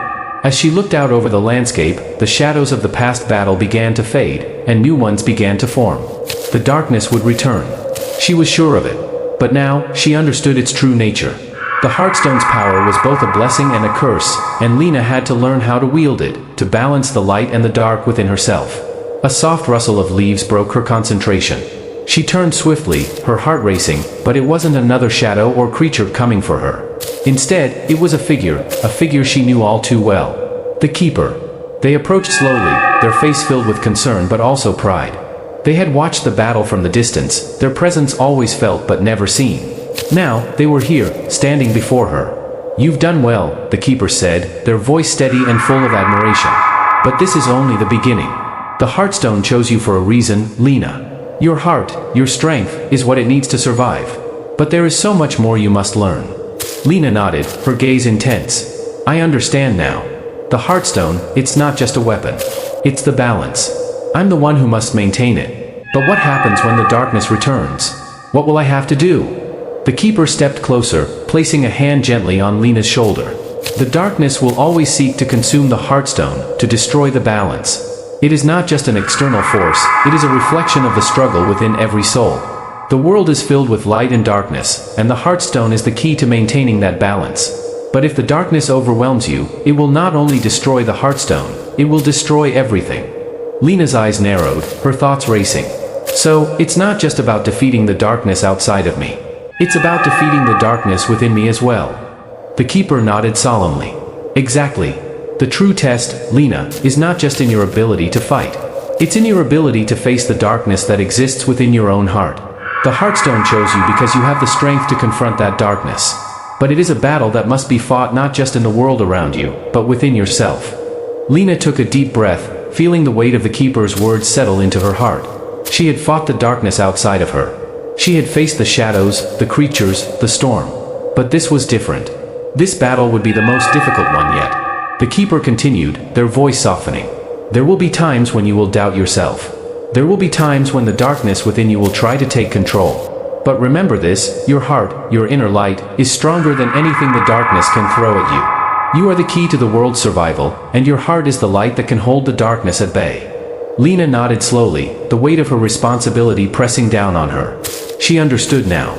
As she looked out over the landscape, the shadows of the past battle began to fade, and new ones began to form. The darkness would return. She was sure of it. But now, she understood its true nature. The Heartstone's power was both a blessing and a curse, and Lena had to learn how to wield it, to balance the light and the dark within herself. A soft rustle of leaves broke her concentration. She turned swiftly, her heart racing, but it wasn't another shadow or creature coming for her. Instead, it was a figure she knew all too well. The Keeper. They approached slowly, their face filled with concern but also pride. They had watched the battle from the distance, their presence always felt but never seen. Now, they were here, standing before her. "You've done well," the keeper said, their voice steady and full of admiration. "But this is only the beginning. The Heartstone chose you for a reason, Lena. Your heart, your strength, is what it needs to survive. But there is so much more you must learn." Lena nodded, her gaze intense. "I understand now. The Heartstone, it's not just a weapon. It's the balance. I'm the one who must maintain it. But what happens when the darkness returns? What will I have to do?" The keeper stepped closer, placing a hand gently on Lena's shoulder. "The darkness will always seek to consume the Heartstone, to destroy the balance. It is not just an external force, it is a reflection of the struggle within every soul. The world is filled with light and darkness, and the Heartstone is the key to maintaining that balance. But if the darkness overwhelms you, it will not only destroy the Heartstone, it will destroy everything." Lena's eyes narrowed, her thoughts racing. "So, it's not just about defeating the darkness outside of me. It's about defeating the darkness within me as well." The keeper nodded solemnly. "Exactly. The true test, Lena, is not just in your ability to fight. It's in your ability to face the darkness that exists within your own heart. The Heartstone chose you because you have the strength to confront that darkness. But it is a battle that must be fought not just in the world around you, but within yourself." Lena took a deep breath, feeling the weight of the keeper's words settle into her heart. She had fought the darkness outside of her. She had faced the shadows, the creatures, the storm. But this was different. This battle would be the most difficult one yet. The keeper continued, their voice softening. "There will be times when you will doubt yourself. There will be times when the darkness within you will try to take control. But remember this, your heart, your inner light, is stronger than anything the darkness can throw at you. You are the key to the world's survival, and your heart is the light that can hold the darkness at bay." Lena nodded slowly, the weight of her responsibility pressing down on her. She understood now.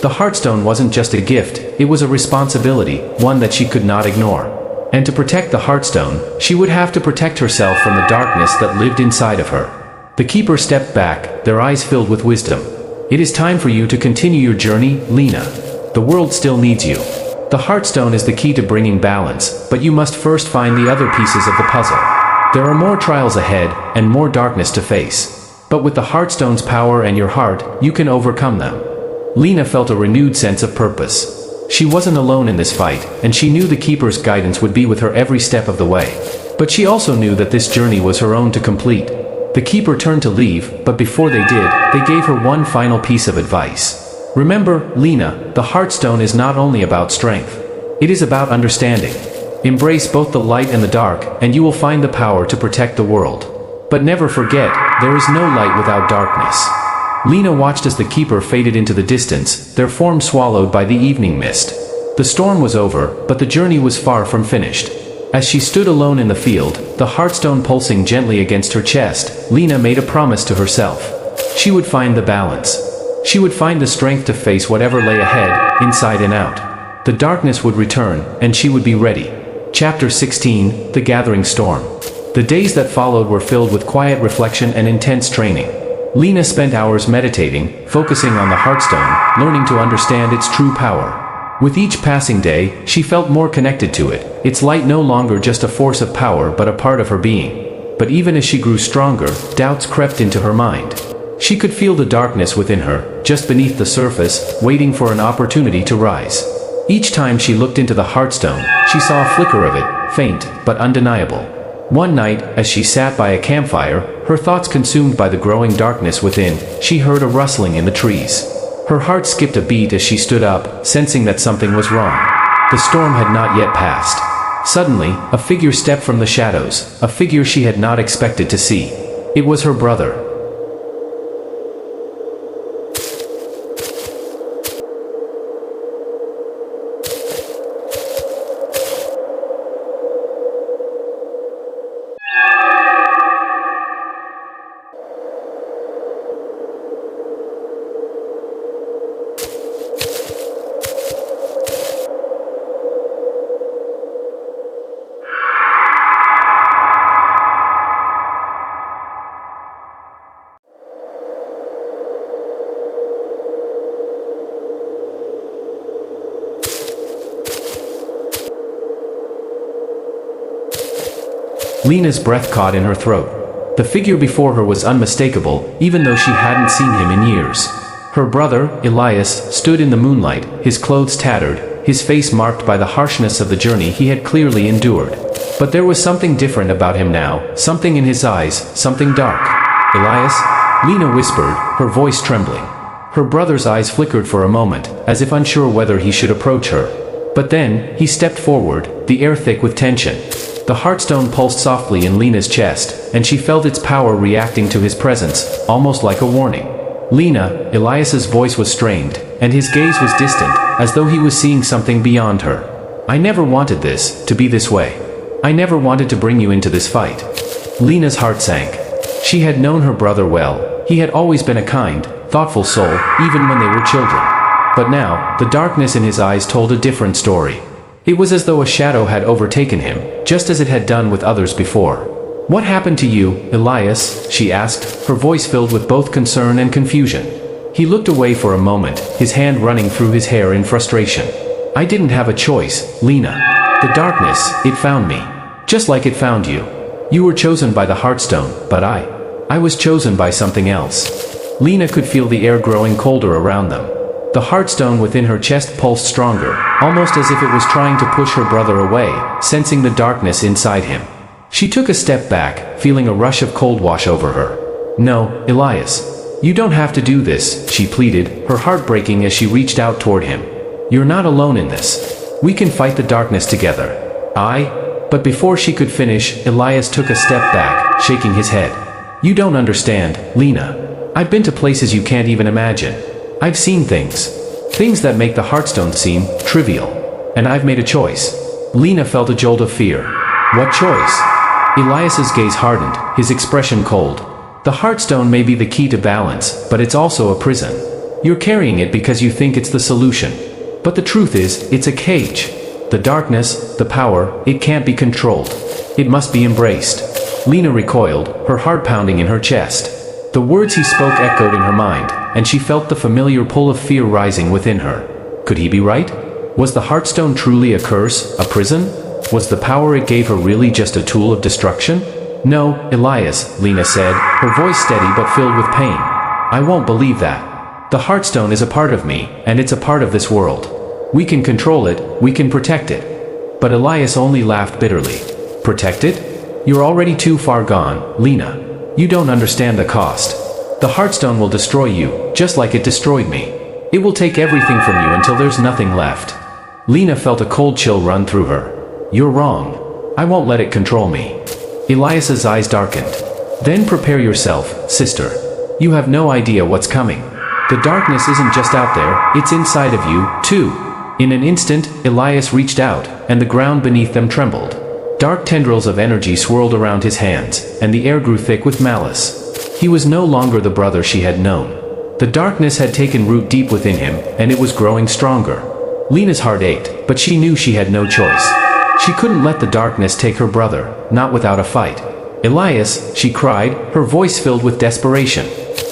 The Heartstone wasn't just a gift, it was a responsibility, one that she could not ignore. And to protect the Heartstone, she would have to protect herself from the darkness that lived inside of her. The keeper stepped back, their eyes filled with wisdom. "It is time for you to continue your journey, Lena. The world still needs you. The Heartstone is the key to bringing balance, but you must first find the other pieces of the puzzle. There are more trials ahead, and more darkness to face. But with the Heartstone's power and your heart, you can overcome them." Lena felt a renewed sense of purpose. She wasn't alone in this fight, and she knew the keeper's guidance would be with her every step of the way. But she also knew that this journey was her own to complete. The keeper turned to leave, but before they did, they gave her one final piece of advice. "Remember, Lena, the Heartstone is not only about strength. It is about understanding. Embrace both the light and the dark, and you will find the power to protect the world. But never forget, there is no light without darkness." Lena watched as the keeper faded into the distance, their form swallowed by the evening mist. The storm was over, but the journey was far from finished. As she stood alone in the field, the Heartstone pulsing gently against her chest, Lena made a promise to herself. She would find the balance. She would find the strength to face whatever lay ahead, inside and out. The darkness would return, and she would be ready. Chapter 16, The Gathering Storm. The days that followed were filled with quiet reflection and intense training. Lena spent hours meditating, focusing on the Heartstone, learning to understand its true power. With each passing day, she felt more connected to it, its light no longer just a force of power but a part of her being. But even as she grew stronger, doubts crept into her mind. She could feel the darkness within her, just beneath the surface, waiting for an opportunity to rise. Each time she looked into the Heartstone, she saw a flicker of it, faint but undeniable. One night, as she sat by a campfire, her thoughts consumed by the growing darkness within, she heard a rustling in the trees. Her heart skipped a beat as she stood up, sensing that something was wrong. The storm had not yet passed. Suddenly, a figure stepped from the shadows, a figure she had not expected to see. It was her brother. Lena's breath caught in her throat. The figure before her was unmistakable, even though she hadn't seen him in years. Her brother, Elias, stood in the moonlight, his clothes tattered, his face marked by the harshness of the journey he had clearly endured. But there was something different about him now, something in his eyes, something dark. "Elias?" Lena whispered, her voice trembling. Her brother's eyes flickered for a moment, as if unsure whether he should approach her. But then, he stepped forward, the air thick with tension. The heartstone pulsed softly in Lena's chest, and she felt its power reacting to his presence, almost like a warning. "Lena," Elias's voice was strained, and his gaze was distant, as though he was seeing something beyond her. "I never wanted this, to be this way. I never wanted to bring you into this fight." Lena's heart sank. She had known her brother well. He had always been a kind, thoughtful soul, even when they were children. But now, the darkness in his eyes told a different story. It was as though a shadow had overtaken him, just as it had done with others before. "What happened to you, Elias?" she asked, her voice filled with both concern and confusion. He looked away for a moment, his hand running through his hair in frustration. "I didn't have a choice, Lena. The darkness, it found me. Just like it found you. You were chosen by the Heartstone, but I was chosen by something else." Lena could feel the air growing colder around them. The Heartstone within her chest pulsed stronger, almost as if it was trying to push her brother away, sensing the darkness inside him. She took a step back, feeling a rush of cold wash over her. "No, Elias. You don't have to do this," she pleaded, her heart breaking as she reached out toward him. "You're not alone in this. We can fight the darkness together." But before she could finish, Elias took a step back, shaking his head. "You don't understand, Lena. I've been to places you can't even imagine. I've seen things. Things that make the Heartstone seem trivial. And I've made a choice." Lena felt a jolt of fear. "What choice?" Elias's gaze hardened, his expression cold. "The Heartstone may be the key to balance, but it's also a prison. You're carrying it because you think it's the solution. But the truth is, it's a cage. The darkness, the power, it can't be controlled. It must be embraced." Lena recoiled, her heart pounding in her chest. The words he spoke echoed in her mind, and she felt the familiar pull of fear rising within her. Could he be right? Was the Heartstone truly a curse, a prison? Was the power it gave her really just a tool of destruction? "No, Elias," Lena said, her voice steady but filled with pain. "I won't believe that. The Heartstone is a part of me, and it's a part of this world. We can control it, we can protect it." But Elias only laughed bitterly. "Protect it? You're already too far gone, Lena. You don't understand the cost. The Heartstone will destroy you, just like it destroyed me. It will take everything from you until there's nothing left." Lena felt a cold chill run through her. "You're wrong. I won't let it control me." Elias's eyes darkened. "Then prepare yourself, sister. You have no idea what's coming. The darkness isn't just out there, it's inside of you, too." In an instant, Elias reached out, and the ground beneath them trembled. Dark tendrils of energy swirled around his hands, and the air grew thick with malice. He was no longer the brother she had known. The darkness had taken root deep within him, and it was growing stronger. Lena's heart ached, but she knew she had no choice. She couldn't let the darkness take her brother, not without a fight. "Elias," she cried, her voice filled with desperation.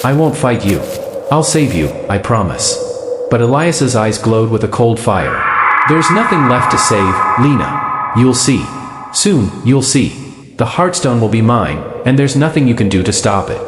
"I won't fight you. I'll save you, I promise." But Elias's eyes glowed with a cold fire. "There's nothing left to save, Lena. You'll see. Soon, you'll see. The Heartstone will be mine, and there's nothing you can do to stop it."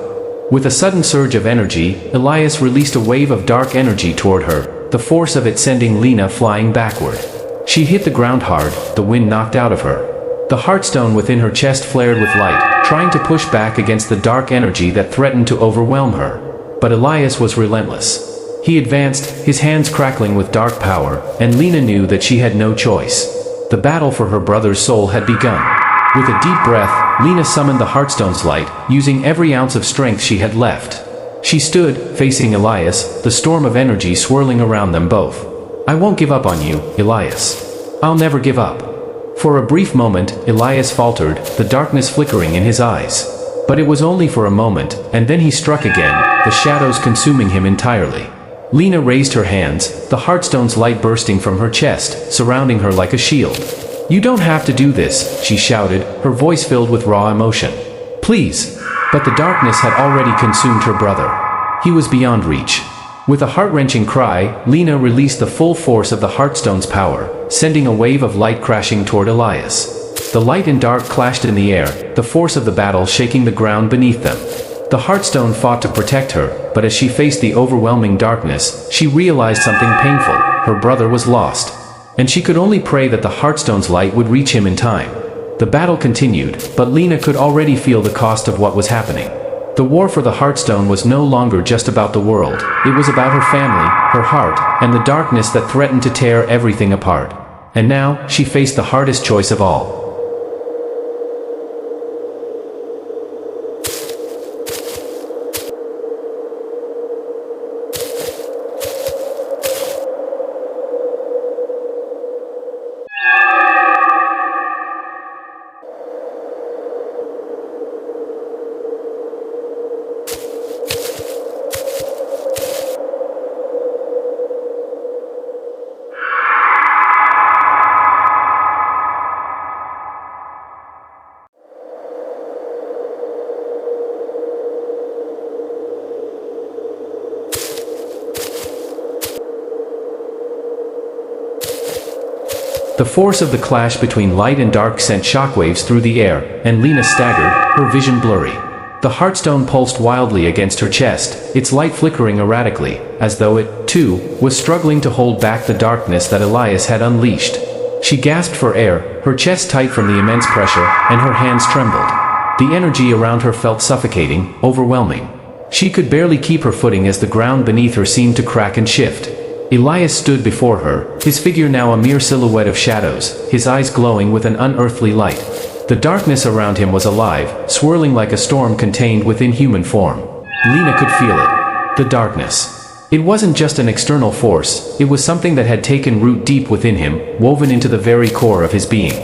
With a sudden surge of energy, Elias released a wave of dark energy toward her, the force of it sending Lena flying backward. She hit the ground hard, the wind knocked out of her. The Heartstone within her chest flared with light, trying to push back against the dark energy that threatened to overwhelm her. But Elias was relentless. He advanced, his hands crackling with dark power, and Lena knew that she had no choice. The battle for her brother's soul had begun. With a deep breath, Lena summoned the Heartstone's light, using every ounce of strength she had left. She stood, facing Elias, the storm of energy swirling around them both. "I won't give up on you, Elias. I'll never give up." For a brief moment, Elias faltered, the darkness flickering in his eyes. But it was only for a moment, and then he struck again, the shadows consuming him entirely. Lena raised her hands, the Heartstone's light bursting from her chest, surrounding her like a shield. "You don't have to do this," she shouted, her voice filled with raw emotion. "Please." But the darkness had already consumed her brother. He was beyond reach. With a heart-wrenching cry, Lena released the full force of the Heartstone's power, sending a wave of light crashing toward Elias. The light and dark clashed in the air, the force of the battle shaking the ground beneath them. The Heartstone fought to protect her, but as she faced the overwhelming darkness, she realized something painful. Her brother was lost. and she could only pray that the Heartstone's light would reach him in time. The battle continued, but Lena could already feel the cost of what was happening. The war for the Heartstone was no longer just about the world, it was about her family, her heart, and the darkness that threatened to tear everything apart. And now, she faced the hardest choice of all. The force of the clash between light and dark sent shockwaves through the air, and Lena staggered, her vision blurry. The Heartstone pulsed wildly against her chest, its light flickering erratically, as though it, too, was struggling to hold back the darkness that Elias had unleashed. She gasped for air, her chest tight from the immense pressure, and her hands trembled. The energy around her felt suffocating, overwhelming. She could barely keep her footing as the ground beneath her seemed to crack and shift. Elias stood before her, his figure now a mere silhouette of shadows, his eyes glowing with an unearthly light. The darkness around him was alive, swirling like a storm contained within human form. Lena could feel it. The darkness. It wasn't just an external force, it was something that had taken root deep within him, woven into the very core of his being.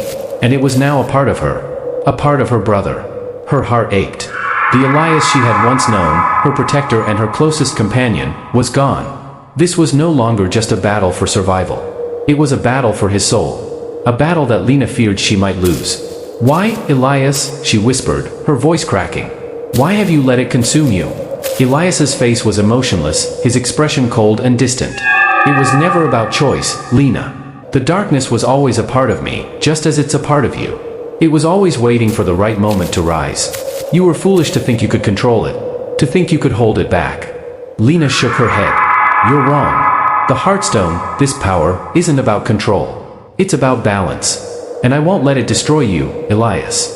And it was now a part of her. A part of her brother. Her heart ached. The Elias she had once known, her protector and her closest companion, was gone. This was no longer just a battle for survival. It was a battle for his soul. A battle that Lena feared she might lose. "Why, Elias?" she whispered, her voice cracking. "Why have you let it consume you?" Elias's face was emotionless, his expression cold and distant. "It was never about choice, Lena. The darkness was always a part of me, just as it's a part of you. It was always waiting for the right moment to rise. You were foolish to think you could control it, to think you could hold it back." Lena shook her head. "You're wrong. The Heartstone, this power, isn't about control. It's about balance. And I won't let it destroy you, Elias."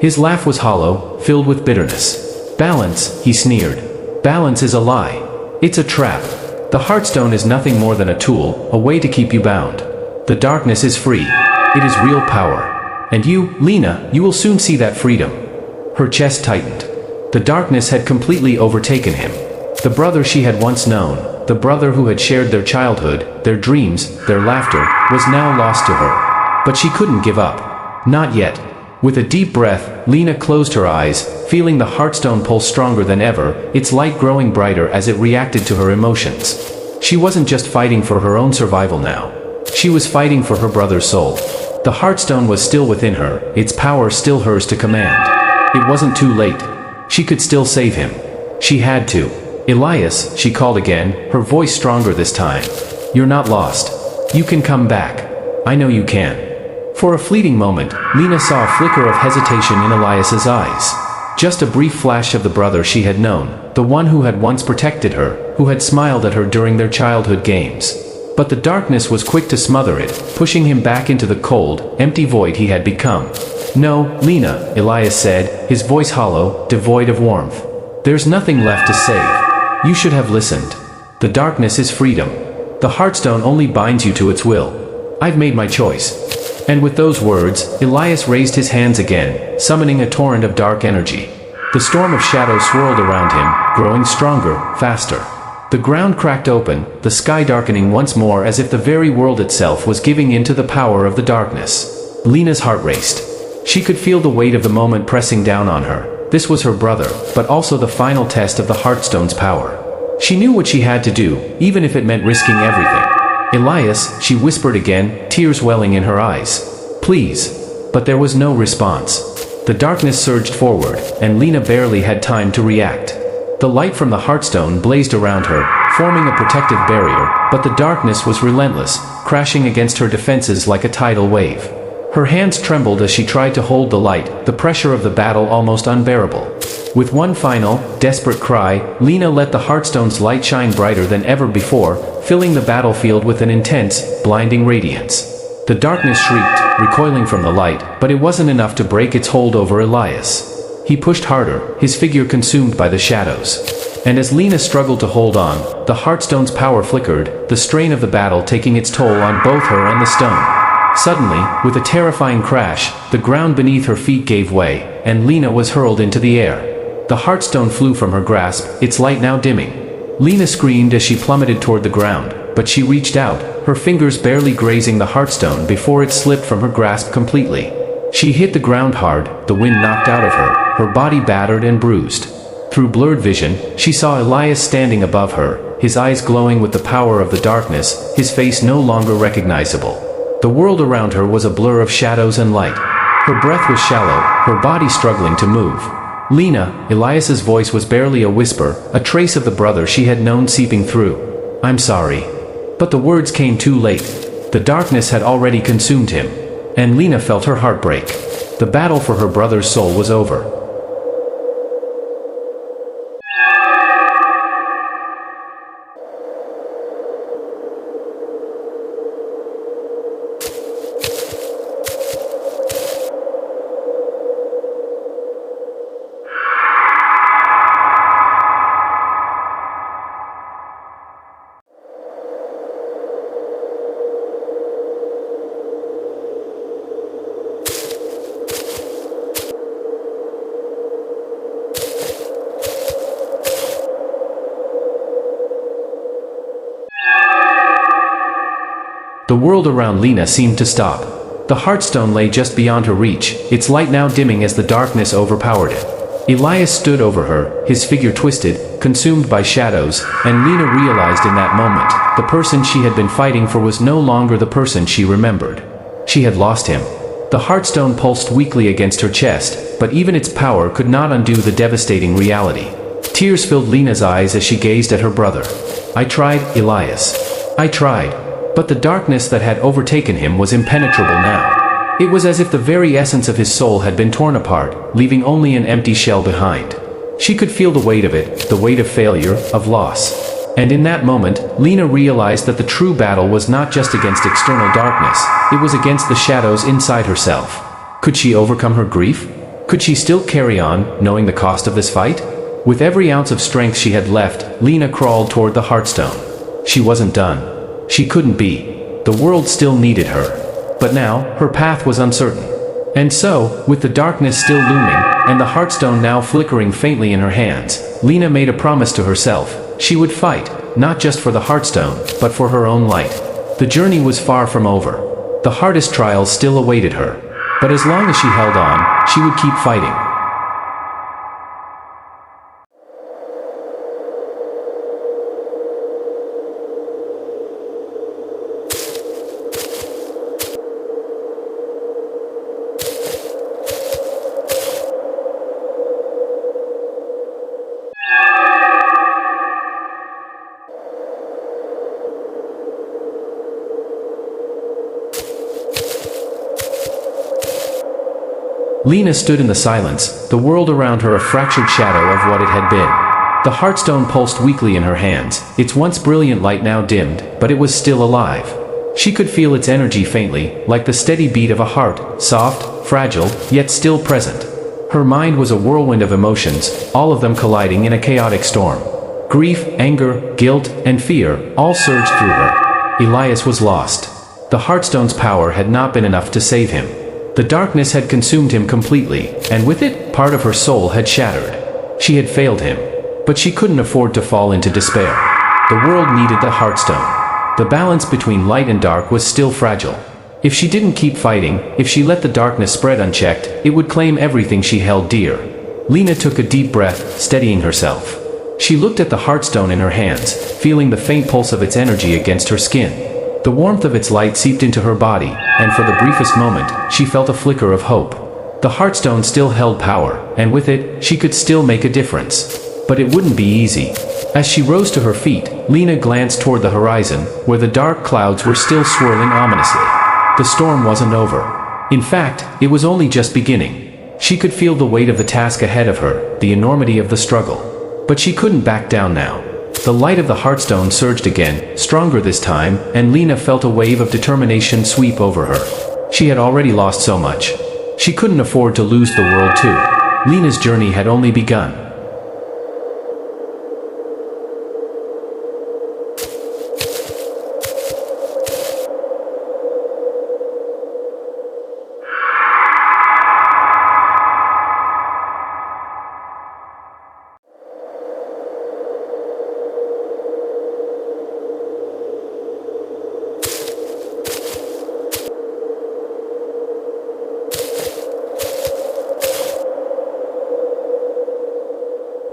His laugh was hollow, filled with bitterness. "Balance," he sneered. "Balance is a lie. It's a trap. The Heartstone is nothing more than a tool, a way to keep you bound. The darkness is free. It is real power. And you, Lena, you will soon see that freedom." Her chest tightened. The darkness had completely overtaken him. The brother she had once known, the brother who had shared their childhood, their dreams, their laughter, was now lost to her. But she couldn't give up. Not yet. With a deep breath, Lena closed her eyes, feeling the Heartstone pulse stronger than ever, its light growing brighter as it reacted to her emotions. She wasn't just fighting for her own survival now. She was fighting for her brother's soul. The Heartstone was still within her, its power still hers to command. It wasn't too late. She could still save him. She had to. "Elias," she called again, her voice stronger this time. "You're not lost. You can come back. I know you can." For a fleeting moment, Lena saw a flicker of hesitation in Elias's eyes. Just a brief flash of the brother she had known, the one who had once protected her, who had smiled at her during their childhood games. But the darkness was quick to smother it, pushing him back into the cold, empty void he had become. "No, Lena," Elias said, his voice hollow, devoid of warmth. "There's nothing left to save. You should have listened. The darkness is freedom. The Heartstone only binds you to its will. I've made my choice." And with those words, Elias raised his hands again, summoning a torrent of dark energy. The storm of shadow swirled around him, growing stronger, faster. The ground cracked open, the sky darkening once more as if the very world itself was giving in to the power of the darkness. Lena's heart raced. She could feel the weight of the moment pressing down on her. This was her brother, but also the final test of the Heartstone's power. She knew what she had to do, even if it meant risking everything. "Elias," she whispered again, tears welling in her eyes. "Please." But there was no response. The darkness surged forward, and Lena barely had time to react. The light from the Heartstone blazed around her, forming a protective barrier, but the darkness was relentless, crashing against her defenses like a tidal wave. Her hands trembled as she tried to hold the light, the pressure of the battle almost unbearable. With one final, desperate cry, Lena let the Heartstone's light shine brighter than ever before, filling the battlefield with an intense, blinding radiance. The darkness shrieked, recoiling from the light, but it wasn't enough to break its hold over Elias. He pushed harder, his figure consumed by the shadows. And as Lena struggled to hold on, the Heartstone's power flickered, the strain of the battle taking its toll on both her and the stone. Suddenly, with a terrifying crash, the ground beneath her feet gave way, and Lena was hurled into the air. The Heartstone flew from her grasp, its light now dimming. Lena screamed as she plummeted toward the ground, but she reached out, her fingers barely grazing the Heartstone before it slipped from her grasp completely. She hit the ground hard, the wind knocked out of her body battered and bruised. Through blurred vision, she saw Elias standing above her, his eyes glowing with the power of the darkness, his face no longer recognizable. The world around her was a blur of shadows and light. Her breath was shallow, her body struggling to move. Lena, Elias's voice was barely a whisper, a trace of the brother she had known seeping through. "I'm sorry." But the words came too late. The darkness had already consumed him. And Lena felt her heart break. The battle for her brother's soul was over. The world around Lena seemed to stop. The Heartstone lay just beyond her reach, its light now dimming as the darkness overpowered it. Elias stood over her, his figure twisted, consumed by shadows, and Lena realized in that moment, the person she had been fighting for was no longer the person she remembered. She had lost him. The Heartstone pulsed weakly against her chest, but even its power could not undo the devastating reality. Tears filled Lena's eyes as she gazed at her brother. "I tried, Elias. I tried." But the darkness that had overtaken him was impenetrable now. It was as if the very essence of his soul had been torn apart, leaving only an empty shell behind. She could feel the weight of it, the weight of failure, of loss. And in that moment, Lena realized that the true battle was not just against external darkness, it was against the shadows inside herself. Could she overcome her grief? Could she still carry on, knowing the cost of this fight? With every ounce of strength she had left, Lena crawled toward the Heartstone. She wasn't done. She couldn't be. The world still needed her. But now, her path was uncertain. And so, with the darkness still looming, and the Heartstone now flickering faintly in her hands, Lena made a promise to herself. She would fight, not just for the Heartstone, but for her own light. The journey was far from over. The hardest trials still awaited her. But as long as she held on, she would keep fighting. Lena stood in the silence, the world around her a fractured shadow of what it had been. The Heartstone pulsed weakly in her hands, its once brilliant light now dimmed, but it was still alive. She could feel its energy faintly, like the steady beat of a heart, soft, fragile, yet still present. Her mind was a whirlwind of emotions, all of them colliding in a chaotic storm. Grief, anger, guilt, and fear all surged through her. Elias was lost. The Heartstone's power had not been enough to save him. The darkness had consumed him completely, and with it, part of her soul had shattered. She had failed him. But she couldn't afford to fall into despair. The world needed the Heartstone. The balance between light and dark was still fragile. If she didn't keep fighting, if she let the darkness spread unchecked, it would claim everything she held dear. Lena took a deep breath, steadying herself. She looked at the Heartstone in her hands, feeling the faint pulse of its energy against her skin. The warmth of its light seeped into her body, and for the briefest moment, she felt a flicker of hope. The Heartstone still held power, and with it, she could still make a difference. But it wouldn't be easy. As she rose to her feet, Lena glanced toward the horizon, where the dark clouds were still swirling ominously. The storm wasn't over. In fact, it was only just beginning. She could feel the weight of the task ahead of her, the enormity of the struggle. But she couldn't back down now. The light of the Heartstone surged again, stronger this time, and Lena felt a wave of determination sweep over her. She had already lost so much. She couldn't afford to lose the world too. Lena's journey had only begun.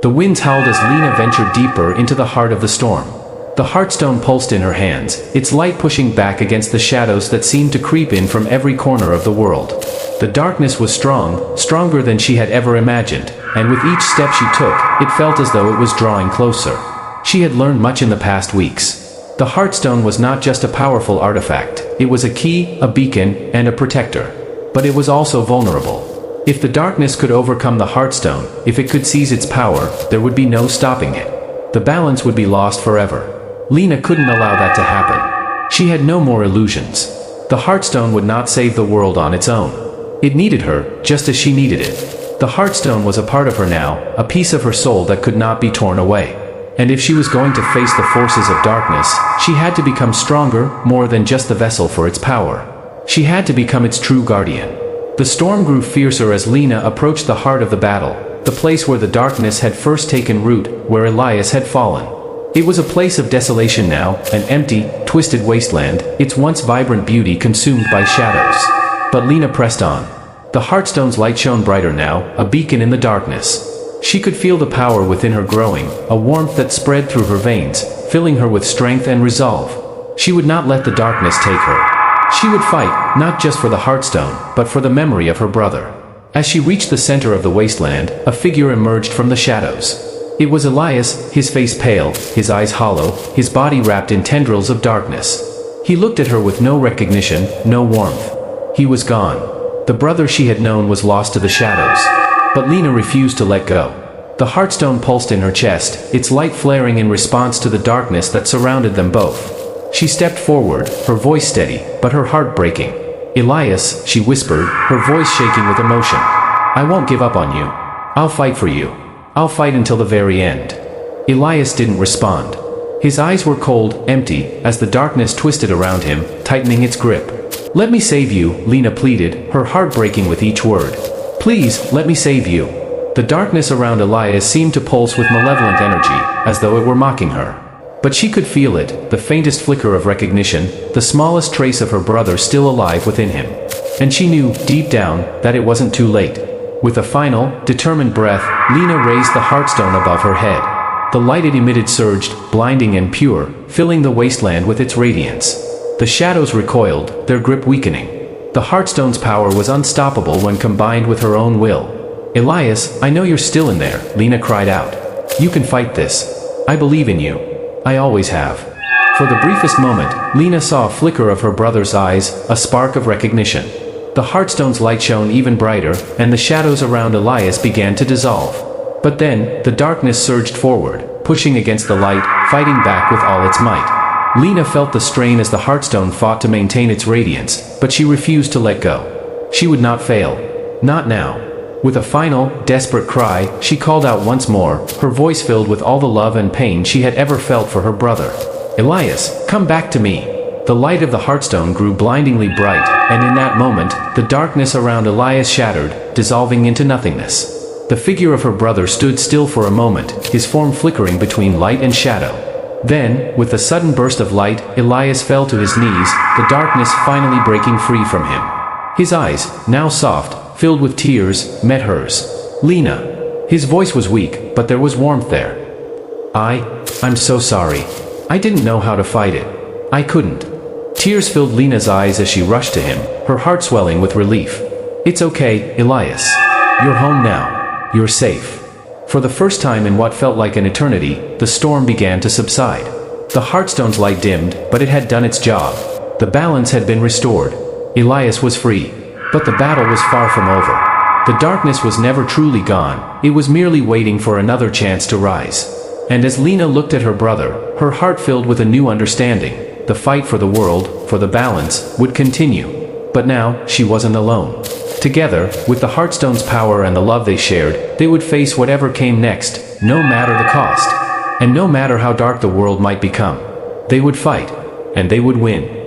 The winds howled as Lena ventured deeper into the heart of the storm. The Heartstone pulsed in her hands, its light pushing back against the shadows that seemed to creep in from every corner of the world. The darkness was strong, stronger than she had ever imagined, and with each step she took, it felt as though it was drawing closer. She had learned much in the past weeks. The Heartstone was not just a powerful artifact, it was a key, a beacon, and a protector. But it was also vulnerable. If the darkness could overcome the Heartstone, if it could seize its power, there would be no stopping it. The balance would be lost forever. Lena couldn't allow that to happen. She had no more illusions. The Heartstone would not save the world on its own. It needed her, just as she needed it. The Heartstone was a part of her now, a piece of her soul that could not be torn away. And if she was going to face the forces of darkness, she had to become stronger, more than just the vessel for its power. She had to become its true guardian. The storm grew fiercer as Lena approached the heart of the battle, the place where the darkness had first taken root, where Elias had fallen. It was a place of desolation now, an empty, twisted wasteland, its once vibrant beauty consumed by shadows. But Lena pressed on. The Heartstone's light shone brighter now, a beacon in the darkness. She could feel the power within her growing, a warmth that spread through her veins, filling her with strength and resolve. She would not let the darkness take her. She would fight, not just for the Heartstone, but for the memory of her brother. As she reached the center of the wasteland, a figure emerged from the shadows. It was Elias, his face pale, his eyes hollow, his body wrapped in tendrils of darkness. He looked at her with no recognition, no warmth. He was gone. The brother she had known was lost to the shadows. But Lena refused to let go. The Heartstone pulsed in her chest, its light flaring in response to the darkness that surrounded them both. She stepped forward, her voice steady, but her heart breaking. "Elias," she whispered, her voice shaking with emotion. "I won't give up on you. I'll fight for you. I'll fight until the very end." Elias didn't respond. His eyes were cold, empty, as the darkness twisted around him, tightening its grip. "Let me save you," Lena pleaded, her heart breaking with each word. "Please, let me save you." The darkness around Elias seemed to pulse with malevolent energy, as though it were mocking her. But she could feel it, the faintest flicker of recognition, the smallest trace of her brother still alive within him. And she knew, deep down, that it wasn't too late. With a final, determined breath, Lena raised the Heartstone above her head. The light it emitted surged, blinding and pure, filling the wasteland with its radiance. The shadows recoiled, their grip weakening. The Heartstone's power was unstoppable when combined with her own will. "Elias, I know you're still in there," Lena cried out. "You can fight this. I believe in you. I always have." For the briefest moment, Lena saw a flicker of her brother's eyes, a spark of recognition. The Heartstone's light shone even brighter, and the shadows around Elias began to dissolve. But then, the darkness surged forward, pushing against the light, fighting back with all its might. Lena felt the strain as the Heartstone fought to maintain its radiance, but she refused to let go. She would not fail. Not now. With a final, desperate cry, she called out once more, her voice filled with all the love and pain she had ever felt for her brother. "Elias, come back to me." The light of the Heartstone grew blindingly bright, and in that moment, the darkness around Elias shattered, dissolving into nothingness. The figure of her brother stood still for a moment, his form flickering between light and shadow. Then, with a sudden burst of light, Elias fell to his knees, the darkness finally breaking free from him. His eyes, now soft, filled with tears, met hers. "Lena." His voice was weak, but there was warmth there. I'm so sorry. I didn't know how to fight it. I couldn't." Tears filled Lena's eyes as she rushed to him, her heart swelling with relief. "It's okay, Elias. You're home now. You're safe." For the first time in what felt like an eternity, the storm began to subside. The Heartstone's light dimmed, but it had done its job. The balance had been restored. Elias was free. But the battle was far from over. The darkness was never truly gone, it was merely waiting for another chance to rise. And as Lena looked at her brother, her heart filled with a new understanding. The fight for the world, for the balance, would continue. But now, she wasn't alone. Together, with the Heartstone's power and the love they shared, they would face whatever came next, no matter the cost. And no matter how dark the world might become. They would fight. And they would win.